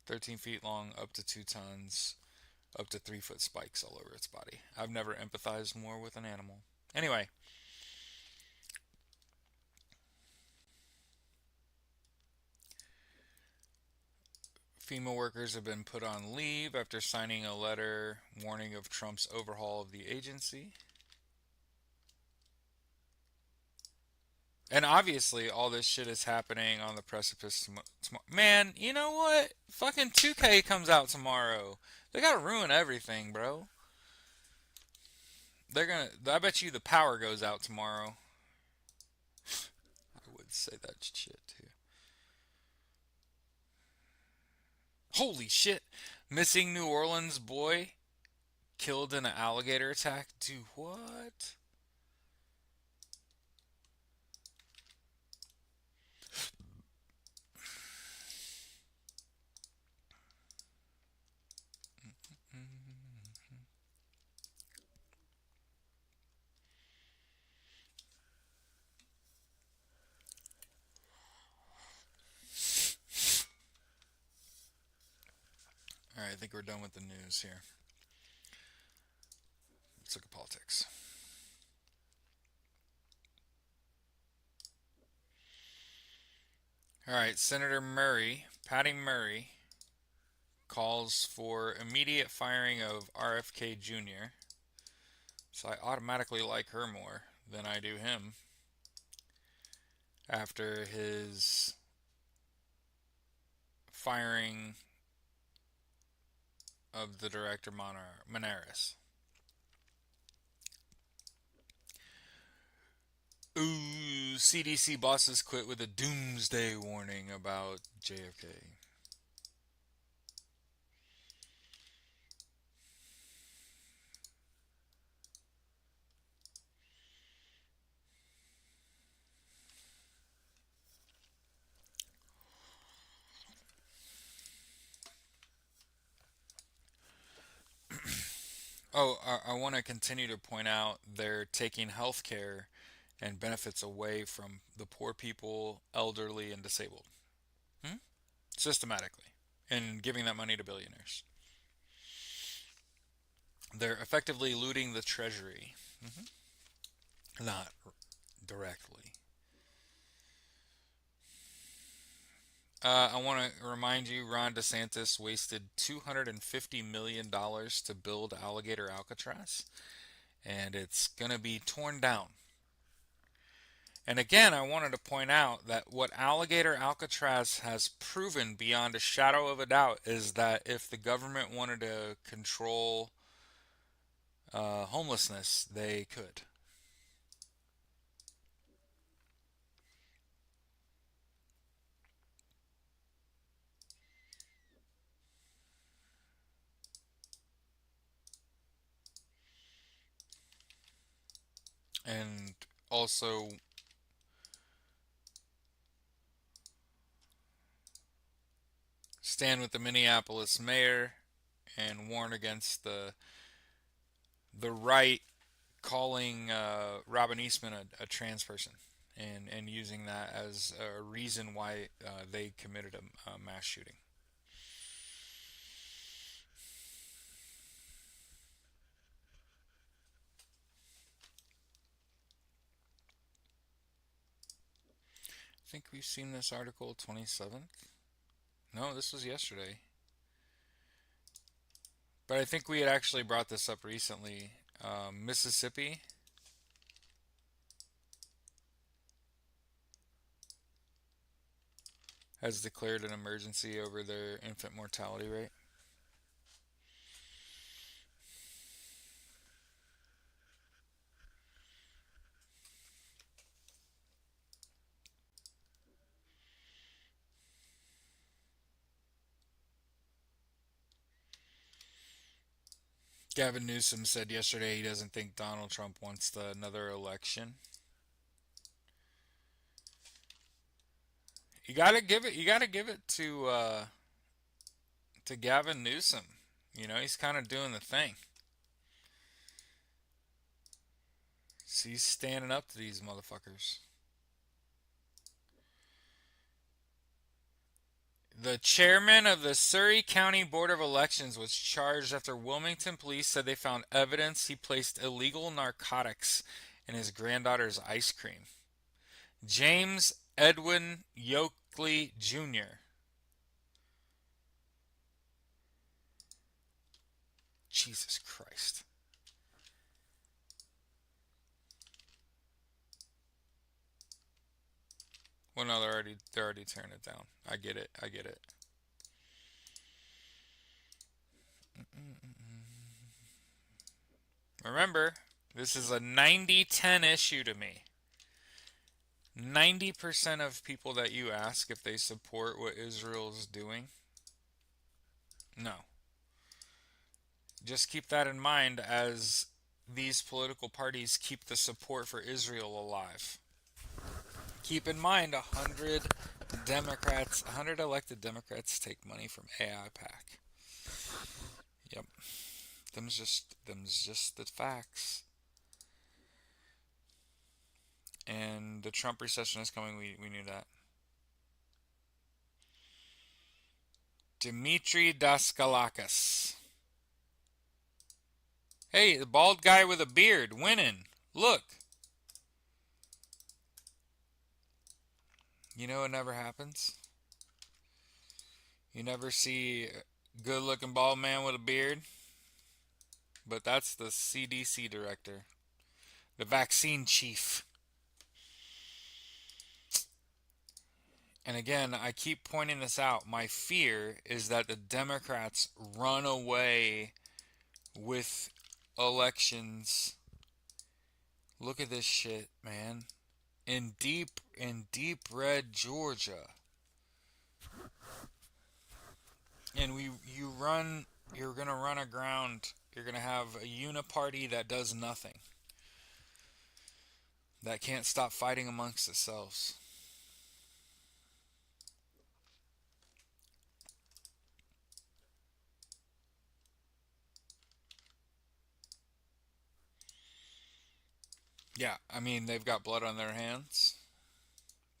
13 feet long, up to 2 tons, up to 3 foot spikes all over its body. I've never empathized more with an animal. Anyway, FEMA workers have been put on leave after signing a letter warning of Trump's overhaul of the agency. And obviously, all this shit is happening on the precipice. Man, you know what? Fucking 2K comes out tomorrow. They gotta ruin everything, bro. They're gonna. I bet you the power goes out tomorrow. I would say that shit too. Holy shit! Missing New Orleans boy killed in an alligator attack. Dude, what? All All right, I think we're done with the news here. Let's look at politics. All right, Senator Murray, Patty Murray, calls for immediate firing of RFK Jr. So I automatically like her more than I do him after his firing of the director Monaris. Ooh, CDC bosses quit with a doomsday warning about JFK. Oh, I want to continue to point out they're taking health care and benefits away from the poor people, elderly, and disabled. Hmm? Systematically. And giving that money to billionaires. They're effectively looting the treasury. Not directly. I want to remind you Ron DeSantis wasted $250 million to build Alligator Alcatraz, and it's going to be torn down. And again, I wanted to point out that what Alligator Alcatraz has proven beyond a shadow of a doubt is that if the government wanted to control homelessness, they could. And also, stand with the Minneapolis mayor and warn against the right calling Robin Eastman a trans person and using that as a reason why they committed a mass shooting. I think we've seen this article 27th. No, this was yesterday. But I think we had actually brought this up recently. Mississippi has declared an emergency over their infant mortality rate. Gavin Newsom said yesterday he doesn't think Donald Trump wants another election. You gotta give it. You gotta give it to Gavin Newsom. You know he's kind of doing the thing. So he's standing up to these motherfuckers. The chairman of the Surrey County Board of Elections was charged after Wilmington police said they found evidence he placed illegal narcotics in his granddaughter's ice cream. James Edwin Yoakley Jr. Jesus Christ. Well, no, they're already tearing it down. I get it. I get it. Remember, this is a 90-10 issue to me. 90% of people that you ask if they support what Israel's doing, no. Just keep that in mind as these political parties keep the support for Israel alive. Keep in mind, 100 elected Democrats take money from AIPAC. Yep, them's just the facts. And the Trump recession is coming. We knew that. Dmitry Daskalakis. Hey, the bald guy with a beard winning. Look. You know it never happens? You never see a good looking bald man with a beard? But that's the CDC director, the vaccine chief. And again, I keep pointing this out. My fear is that the Democrats run away with elections. Look at this shit, man. In deep red Georgia. And you're going to run aground. You're going to have a uniparty that does nothing. That can't stop fighting amongst itself. Yeah, I mean they've got blood on their hands.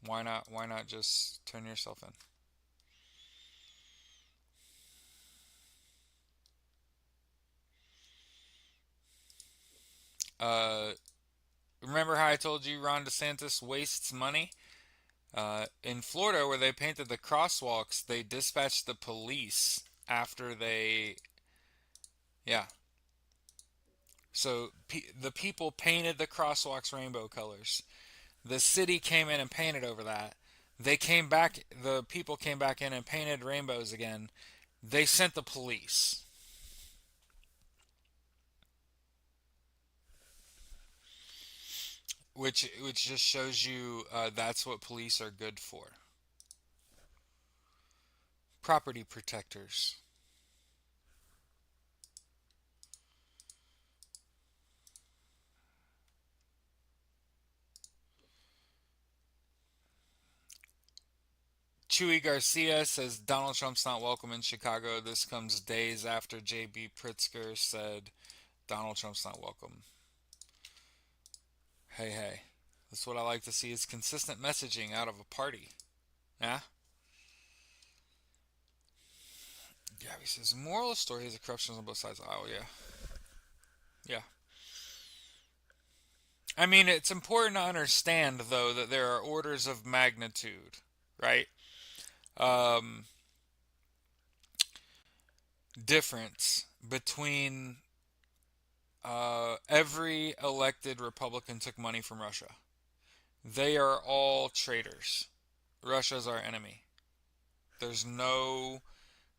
Why not just turn yourself in? Uh Remember how I told you Ron DeSantis wastes money? In Florida, where they painted the crosswalks, they dispatched the police after they. Yeah. So the people painted the crosswalks rainbow colors. The city came in and painted over that. They came back, the people came back in and painted rainbows again. They sent the police. Which just shows you that's what police are good for. Property protectors. Chewy Garcia says Donald Trump's not welcome in Chicago. This comes days after J.B. Pritzker said Donald Trump's not welcome. Hey, hey. That's what I like to see is consistent messaging out of a party. Yeah? Gabby says, moral of the story is the corruption on both sides. Oh, yeah. Yeah. I mean, it's important to understand, though, that there are orders of magnitude, right? Um, difference between every elected Republican took money from Russia. They are all traitors. Russia's our enemy. There's no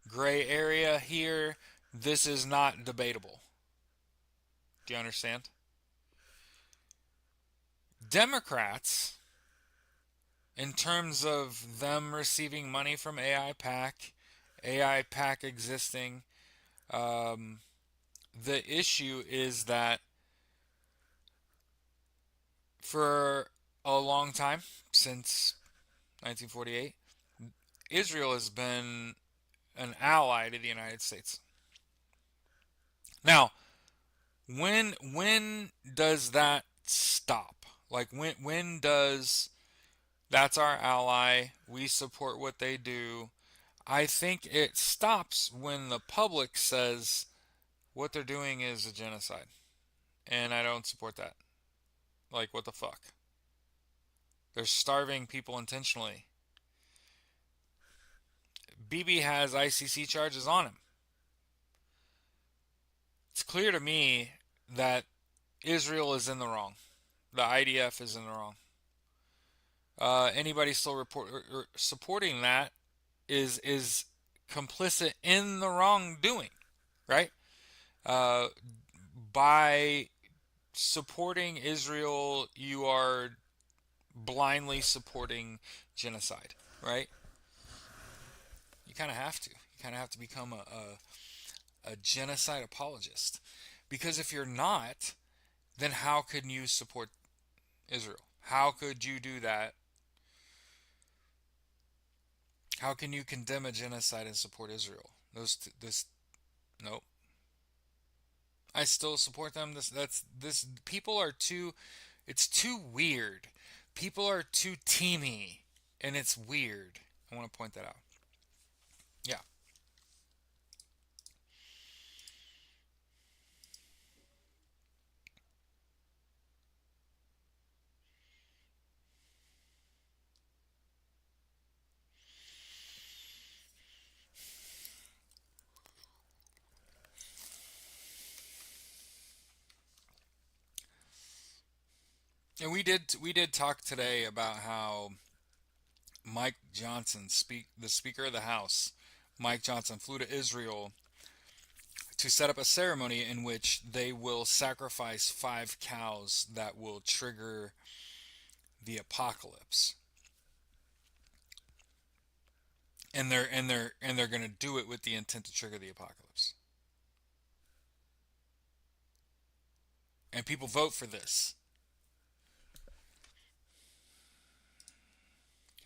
gray area here. This is not debatable. Do you understand? Democrats, in terms of them receiving money from AI PAC existing, um, the issue is that for a long time, since 1948, Israel has been an ally to the United States. Now, when does that stop? Like when does that's our ally, we support what they do. I think it stops when the public says what they're doing is a genocide. And I don't support that. Like what the fuck? They're starving people intentionally. Bibi has ICC charges on him. It's clear to me that Israel is in the wrong. The IDF is in the wrong. Anybody still supporting that is complicit in the wrongdoing, right? Uh, by supporting Israel, you are blindly supporting genocide, right? You kind of have to. You kind of have to become a genocide apologist. Because if you're not, then how could you support Israel? How could you do that? How can you condemn a genocide and support Israel? This, nope. I still support them. This. People are too. It's too weird. People are too teamy, and it's weird. I want to point that out. Yeah. And we did talk today about how Mike Johnson, the Speaker of the House, Mike Johnson flew to Israel to set up a ceremony in which they will sacrifice 5 cows that will trigger the apocalypse. And they're going to do it with the intent to trigger the apocalypse. And people vote for this.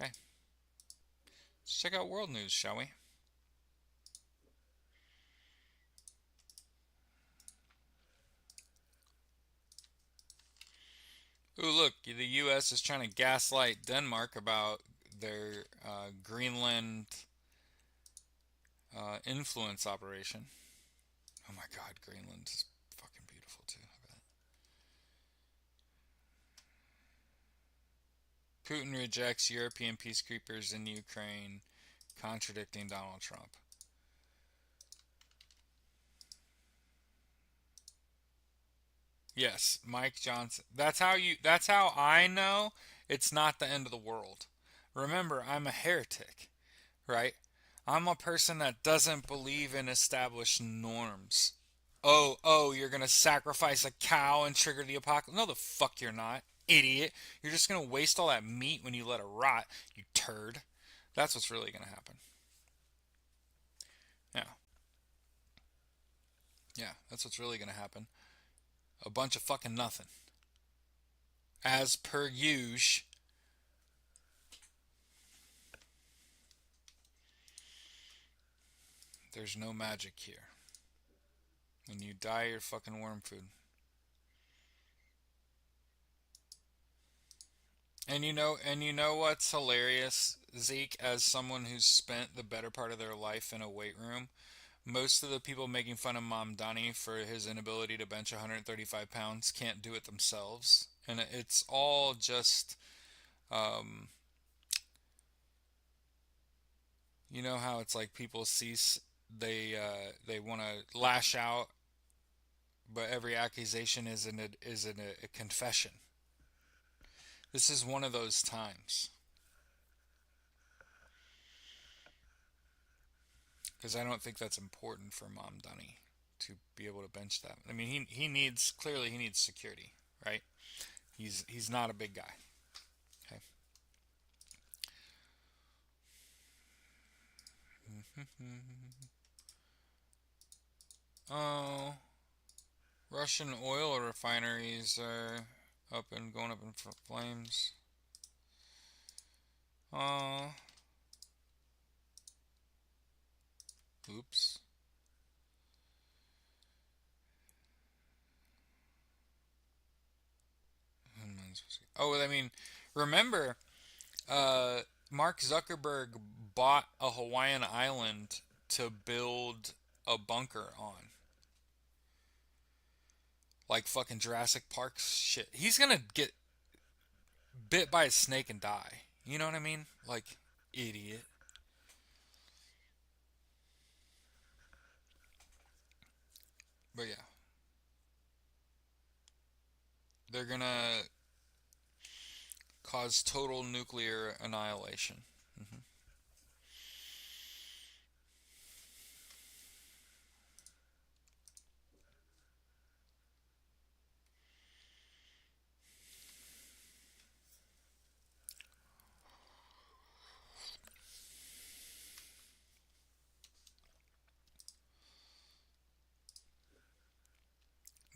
Okay. Let's check out world news, shall we? Ooh, look, the U.S. is trying to gaslight Denmark about their Greenland influence operation. Oh my God, Greenland is fucking beautiful too. I bet. Putin rejects European peacekeepers in Ukraine, contradicting Donald Trump. Yes, Mike Johnson. That's how I know it's not the end of the world. Remember, I'm a heretic, right? I'm a person that doesn't believe in established norms. Oh, you're gonna sacrifice a cow and trigger the apocalypse? No, the fuck you're not, idiot. You're just gonna waste all that meat when you let it rot, you turd. That's what's really gonna happen. Yeah, yeah, that's what's really gonna happen. A bunch of fucking nothing. As per usual, there's no magic here. When you die, you're fucking worm food. And you know what's hilarious, Zeke, as someone who's spent the better part of their life in a weight room, most of the people making fun of Mom Donnie for his inability to bench 135 pounds can't do it themselves. And it's all just, um, you know how it's like people see, they want to lash out, but every accusation is a confession. This is one of those times. Because I don't think that's important for Mom Dunny to be able to bench that. I mean, he needs, clearly he needs security, right? He's not a big guy. Okay. Oh, Russian oil refineries are up and going up in flames. Oh, oops. Oh, I mean, remember, uh, Mark Zuckerberg bought a Hawaiian island to build a bunker on, like fucking Jurassic Park shit. He's gonna get bit by a snake and die. You know what I mean? Like, idiot. But yeah, they're gonna cause total nuclear annihilation. Hmm.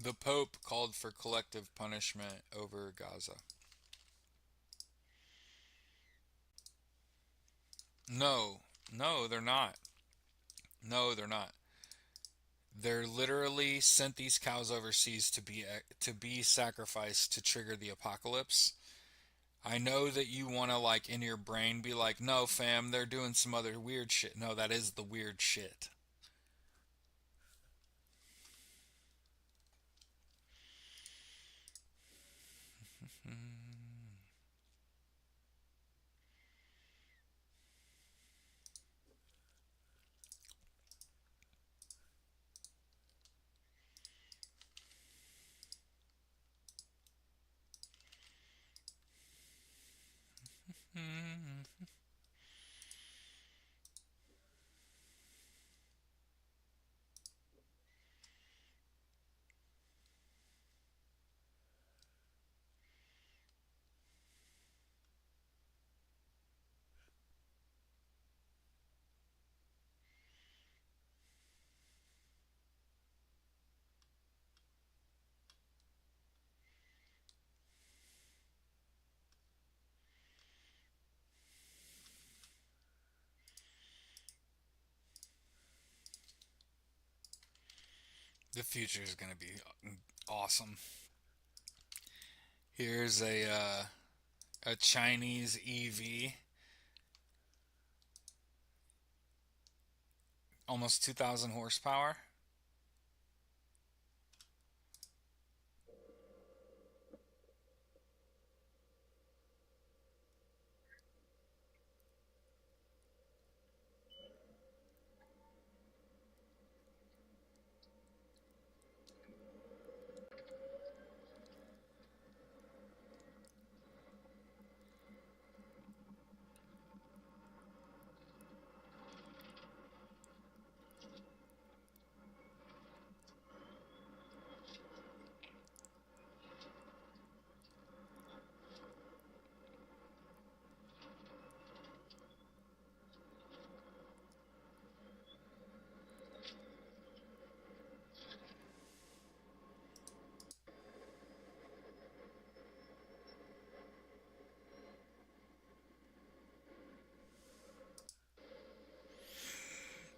The Pope called for collective punishment over Gaza. No, no, they're not. No, they're not. They're literally sent these cows overseas to be sacrificed to trigger the apocalypse. I know that you want to, like, in your brain be like, no, fam, they're doing some other weird shit. No, that is the weird shit. Mm. The future is gonna be awesome. Here's a Chinese EV, almost 2,000 horsepower.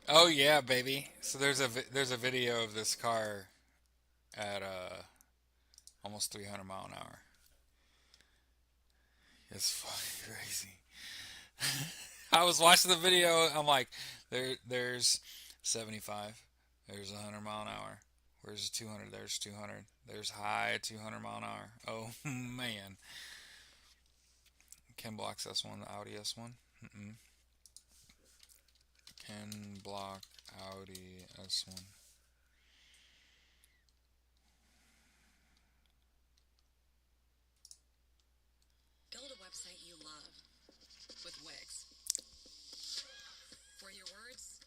Oh yeah, baby. So there's a video of this car at almost 300 mile an hour. It's fucking crazy. I was watching the video. I'm like, there's 75. There's 100 mile an hour. Where's 200? There's 200. There's high 200 mile an hour. Oh man. Ken blocks S1, the Audi S1. Mm-mm. Ken block Audi S1. Build a website you love with Wix. For your words,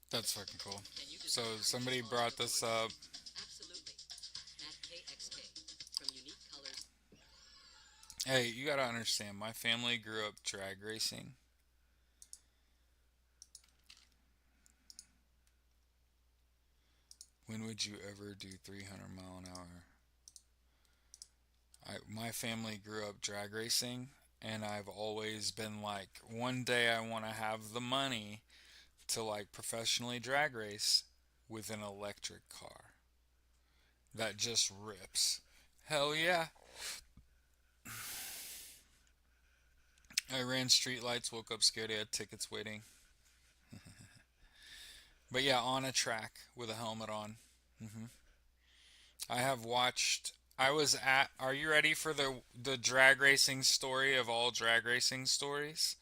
That's fucking cool. and you So design creatives somebody all over brought the this up. world. Absolutely. At KXK. From unique colors. Hey, you gotta understand, my family grew up drag racing. When would you ever do 300 mile an hour? My family grew up drag racing, and I've always been like, one day I want to have the money to like professionally drag race with an electric car that just rips. Hell yeah. I ran street lights, woke up scared, I had tickets waiting. But yeah, on a track with a helmet on. Hmm. I have watched. I was at. Are you ready for the drag racing story of all drag racing stories?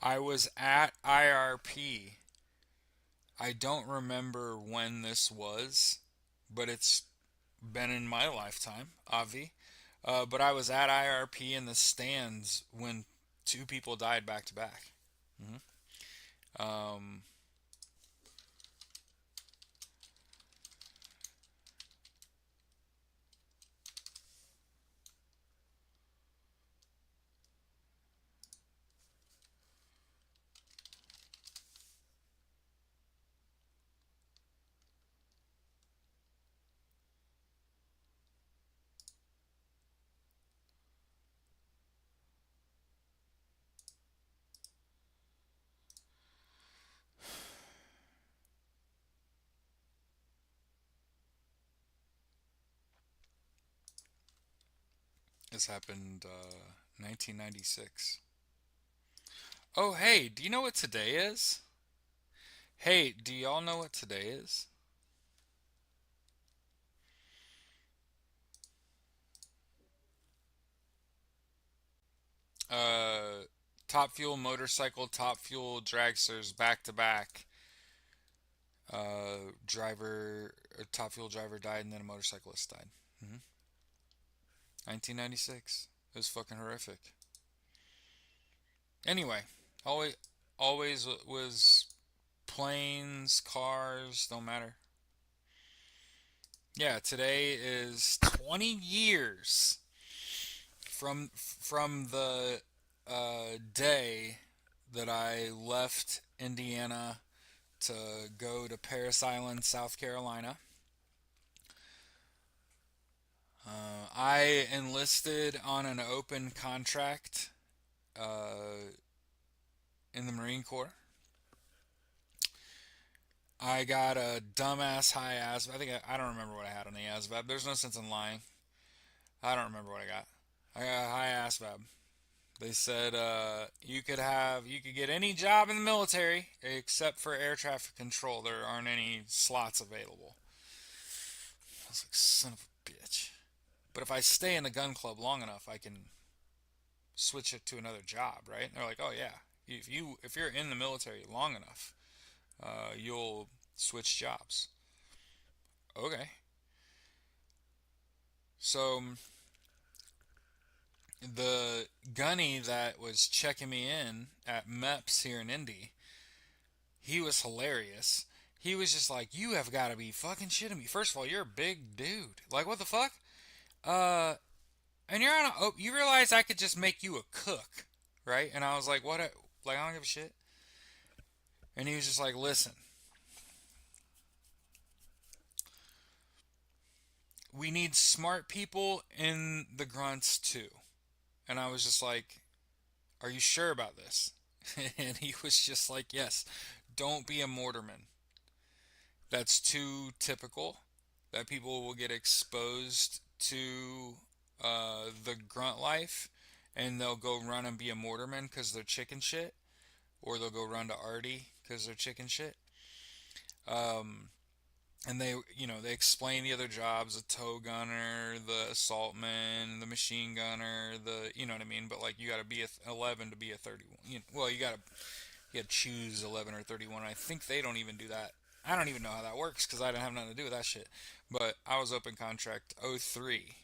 I was at IRP. I don't remember when this was, but it's been in my lifetime, Avi. But I was at IRP in the stands when two people died back to back. Um, This happened 1996. Oh, hey, do you know what today is? Hey, do y'all know what today is? Uh, Top Fuel motorcycle, Top Fuel dragsters back to back. A Top Fuel driver died and then a motorcyclist died. 1996. It was fucking horrific. Anyway, always, always was planes, cars, don't matter. Yeah, today is 20 years from the day that I left Indiana to go to Parris Island, South Carolina. I enlisted on an open contract uh, in the Marine Corps. I got a dumbass high ASVAB. I don't remember what I had on the ASVAB. There's no sense in lying. I don't remember what I got. I got a high ASVAB. They said you could get any job in the military except for air traffic control. There aren't any slots available. I was like, son of a bitch. But if I stay in the gun club long enough, I can switch it to another job, right? And they're like, oh yeah, if you're in the military long enough, you'll switch jobs. Okay. So the gunny that was checking me in at MEPS here in Indy, he was hilarious. He was just like, "You have got to be fucking shitting me. First of all, you're a big dude. Like, what the fuck? Uh, and you're on a. Oh, you realize I could just make you a cook, right?" And I was like, "What? Like, I don't give a shit." And he was just like, "Listen, we need smart people in the grunts too." And I was just like, "Are you sure about this?" And he was just like, "Yes. Don't be a mortarman. That's too typical. That people will get exposed to the grunt life, and they'll go run and be a mortarman because they're chicken shit, or they'll go run to arty because they're chicken shit." Um, and they explain the other jobs: the tow gunner, the assaultman, the machine gunner, you know what I mean. But like, you got to be 11 to be a 31. Well, you got to choose 11 or 31. I think they don't even do that. I don't even know how that works because I didn't have nothing to do with that shit. But I was open contract 03.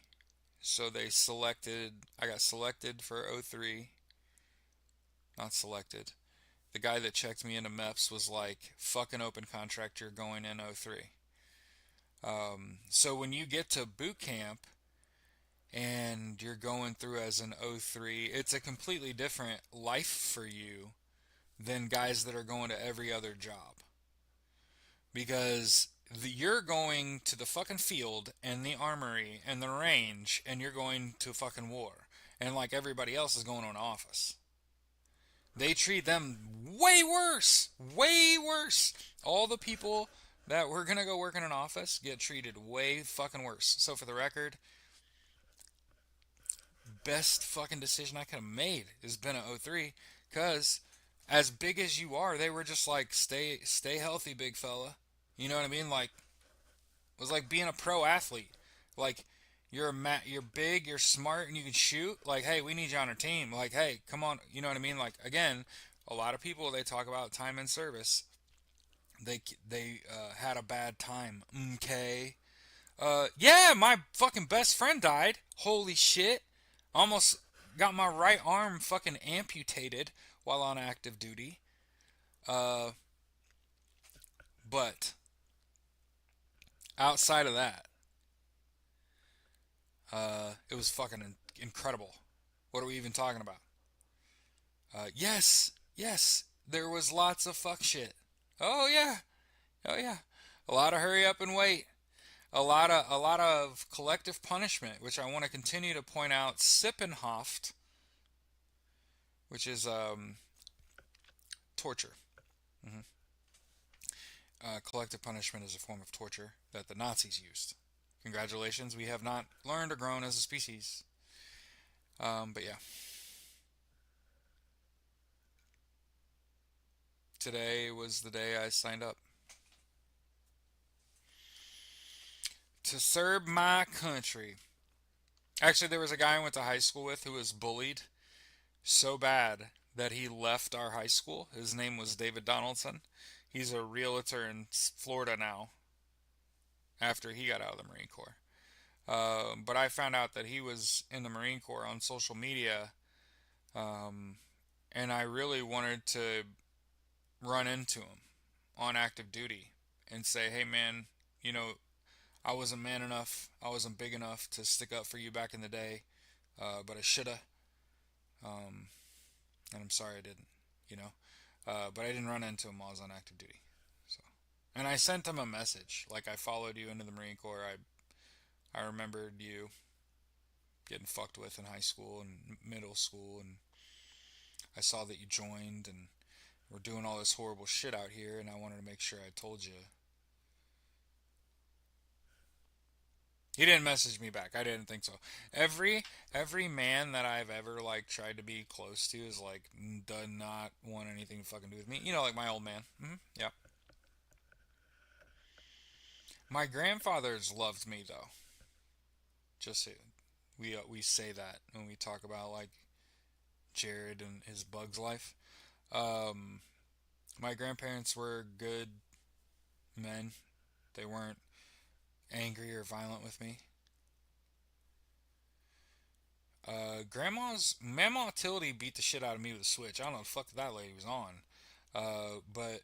So I got selected for 03. Not selected. The guy that checked me into MEPS was like, fucking open contract, you're going in 03. So when you get to boot camp and you're going through as an 03, it's a completely different life for you than guys that are going to every other job. Because you're going to the fucking field and the armory and the range, and you're going to fucking war. And like everybody else is going to an office. They treat them way worse. Way worse. All the people that were going to go work in an office get treated way fucking worse. So for the record, best fucking decision I could have made has been at 03. Because as big as you are, they were just like, stay healthy, big fella. You know what I mean? Like, it was like being a pro athlete. Like, you're big, you're smart, and you can shoot. Like, hey, we need you on our team. Like, hey, come on. You know what I mean? Like, again, a lot of people, they talk about time in service. They had a bad time. Okay. Yeah, my fucking best friend died. Holy shit. Almost got my right arm fucking amputated while on active duty. Uh, but outside of that, it was fucking incredible. What are we even talking about? Yes, yes, there was lots of fuck shit. Oh yeah, oh yeah, a lot of hurry up and wait. A lot of collective punishment, which I want to continue to point out. Sippenhaft, which is torture. hmm Collective punishment is a form of torture that the Nazis used. Congratulations, we have not learned or grown as a species. But yeah, today was the day I signed up to serve my country. Actually, there was a guy I went to high school with who was bullied so bad that he left our high school. His name was David Donaldson. He's a realtor in Florida now after he got out of the Marine Corps. But I found out that he was in the Marine Corps on social media, um, and I really wanted to run into him on active duty and say, hey man, you know, I wasn't man enough, I wasn't big enough to stick up for you back in the day, but I shoulda, um, and I'm sorry I didn't, you know. But I didn't run into him while I was on active duty. So, and I sent him a message like I followed you into the Marine Corps. I remembered you getting fucked with in high school and middle school, and I saw that you joined, and we're doing all this horrible shit out here, and I wanted to make sure I told you. He didn't message me back. I didn't think so. Every man that I've ever like tried to be close to is like does not want anything to fucking do with me. You know, like my old man. Yeah. My grandfathers loved me though. Just so, we say that when we talk about like Jared and his Bugs life. Um, my grandparents were good men. They weren't angry or violent with me. Grandma's Mama Tildy beat the shit out of me with a switch. I don't know what the fuck that lady was on. But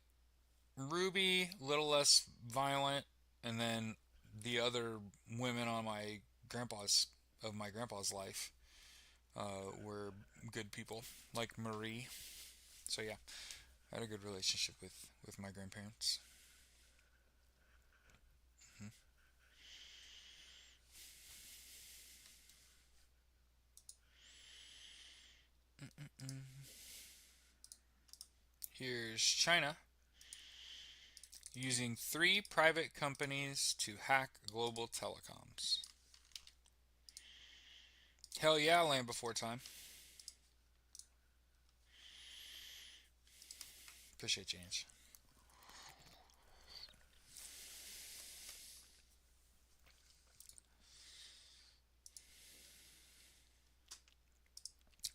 Ruby, little less violent, and then the other women on my grandpa's life were good people, like Marie. So yeah, I had a good relationship with my grandparents. Hmm. Here's China using three private companies to hack global telecoms. Hell yeah, Land Before Time. Appreciate you, Ange.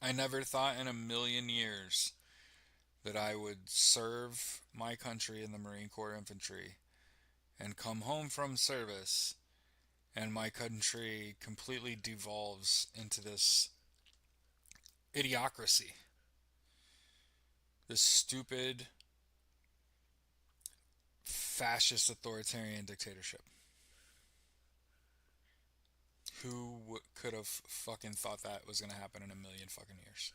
I never thought in a million years that I would serve my country in the Marine Corps Infantry and come home from service and my country completely devolves into this idiocracy, this stupid fascist authoritarian dictatorship. Who could have fucking thought that was going to happen in a million fucking years?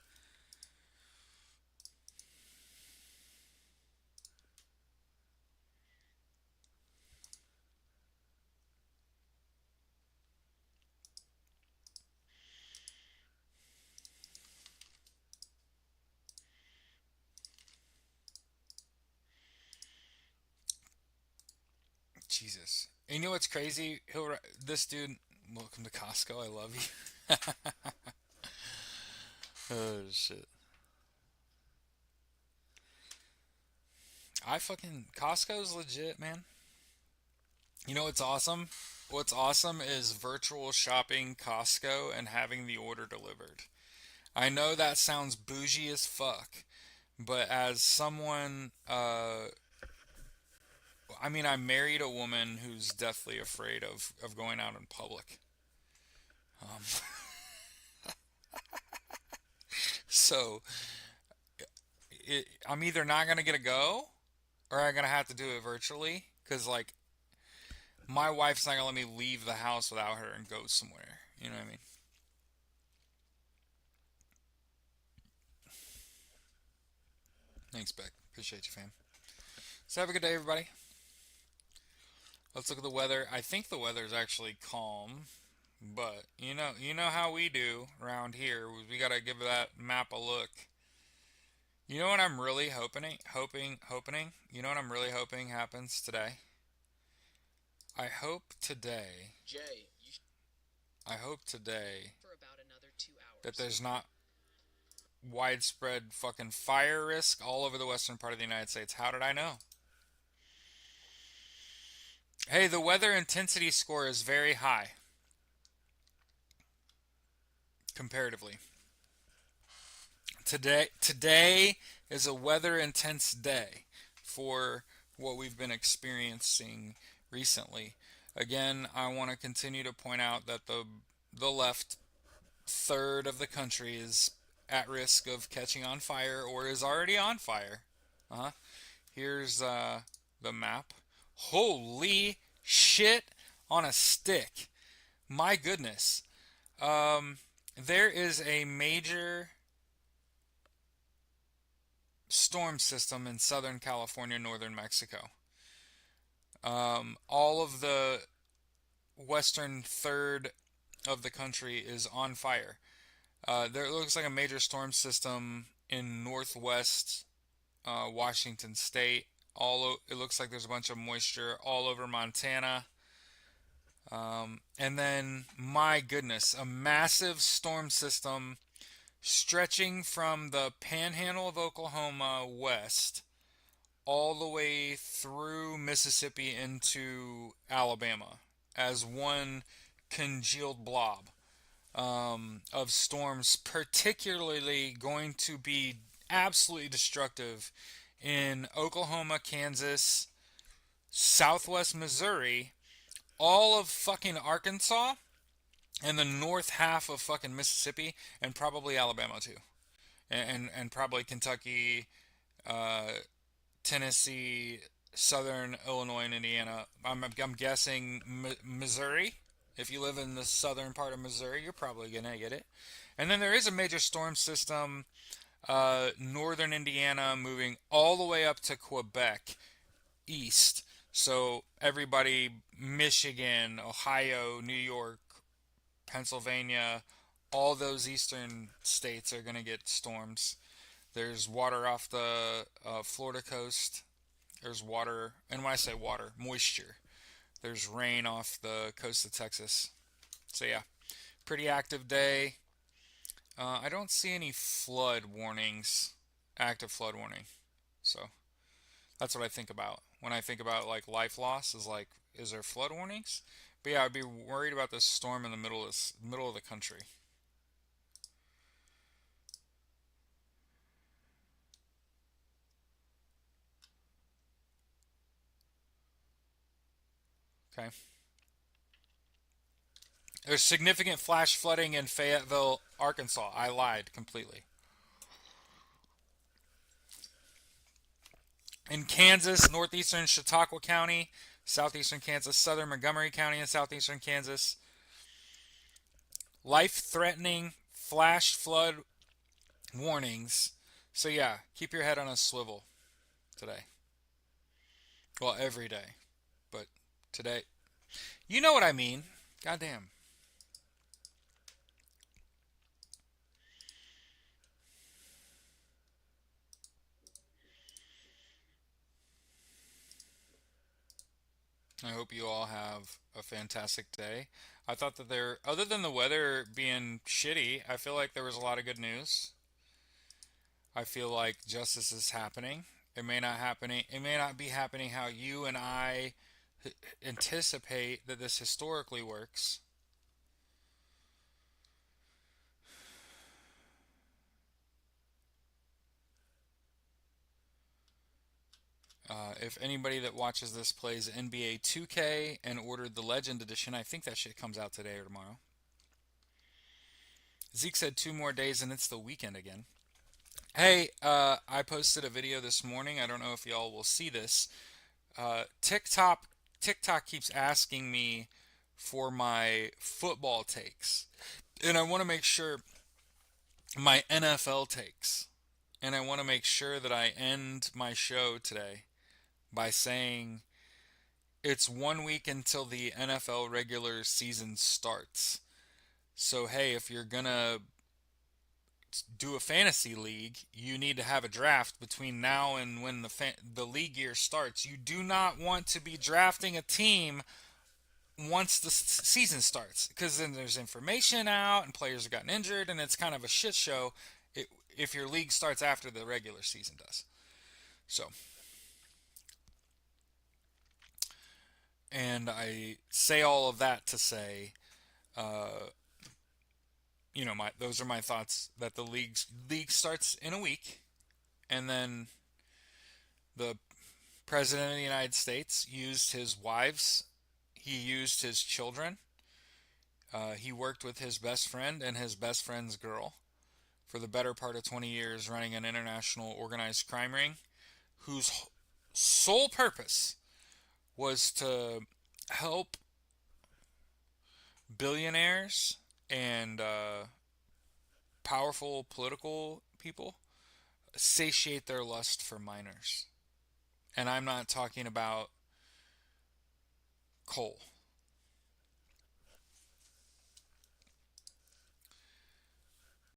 Jesus. And you know what's crazy? This dude, welcome to Costco. I love you. Oh shit. I fucking Costco's legit, man. You know what's awesome? What's awesome is virtual shopping Costco and having the order delivered. I know that sounds bougie as fuck, but as someone, I mean, I married a woman who's deathly afraid of going out in public. Um, so I'm either not gonna get a go, or I'm gonna have to do it virtually, because like my wife's not gonna let me leave the house without her and go somewhere. You know what I mean? Thanks, Beck. Appreciate you, fam. So have a good day, everybody. Let's look at the weather. I think the weather is actually calm, but you know how we do around here. We gotta give that map a look. You know what I'm really hoping. You know what I'm really hoping happens today. I hope today. Jay, you I hope today for about another 2 hours. that there's not widespread fucking fire risk all over the western part of the United States. How did I know? Hey, the weather intensity score is very high comparatively. Today is a weather intense day for what we've been experiencing recently. Again, I want to continue to point out that the left third of the country is at risk of catching on fire or is already on fire. Uh-huh. Here's the map. Holy shit on a stick. My goodness. There is a major storm system in Southern California, northern Mexico. All of the western third of the country is on fire. There looks like a major storm system in northwest Washington State. It looks like there's a bunch of moisture all over Montana. And then, my goodness, a massive storm system stretching from the panhandle of Oklahoma west all the way through Mississippi into Alabama as one congealed blob of storms, particularly going to be absolutely destructive in Oklahoma, Kansas, southwest Missouri, all of fucking Arkansas, and the north half of fucking Mississippi, and probably Alabama too, and probably Kentucky, uh, Tennessee, southern Illinois, and Indiana. I'm guessing Missouri. If you live in the southern part of Missouri, you're probably gonna get it. And then there is a major storm system, northern Indiana, moving all the way up to Quebec east. So everybody, Michigan, Ohio, New York, Pennsylvania, all those eastern states are gonna get storms. There's water off the Florida coast. There's water, and when I say water, moisture. There's rain off the coast of Texas. So yeah, pretty active day. I don't see any flood warnings, active flood warning. So that's what I think about when I think about like life loss. Is like, is there flood warnings? But yeah, I'd be worried about this storm in the middle of the country. Okay. There's significant flash flooding in Fayetteville, Arkansas. I lied completely. In Kansas, northeastern Chautauqua County, southeastern Kansas, southern Montgomery County, and southeastern Kansas. Life threatening flash flood warnings. So, yeah, keep your head on a swivel today. Well, every day. But today, you know what I mean. Goddamn. I hope you all have a fantastic day. I thought that other than the weather being shitty, I feel like there was a lot of good news. I feel like justice is happening. It may not be happening how you and I anticipate that this historically works. If anybody that watches this plays NBA 2K and ordered the Legend Edition, I think that shit comes out today or tomorrow. Zeke said 2 more days and it's the weekend again. Hey, I posted a video this morning. I don't know if y'all will see this. TikTok keeps asking me for my football takes, and I want to make sure my NFL takes, and I want to make sure that I end my show today by saying it's 1 week until the NFL regular season starts. So hey, if you're gonna do a fantasy league, you need to have a draft between now and when the league year starts. You do not want to be drafting a team once the season starts, because then there's information out and players have gotten injured, and it's kind of a shit show if your league starts after the regular season does. So, and I say all of that to say, uh, my those are my thoughts that the league starts in a week, and then the president of the United States used his wives, he used his children, he worked with his best friend and his best friend's girl for the better part of 20 years running an international organized crime ring whose sole purpose was to help billionaires and powerful political people satiate their lust for minors. And I'm not talking about coal.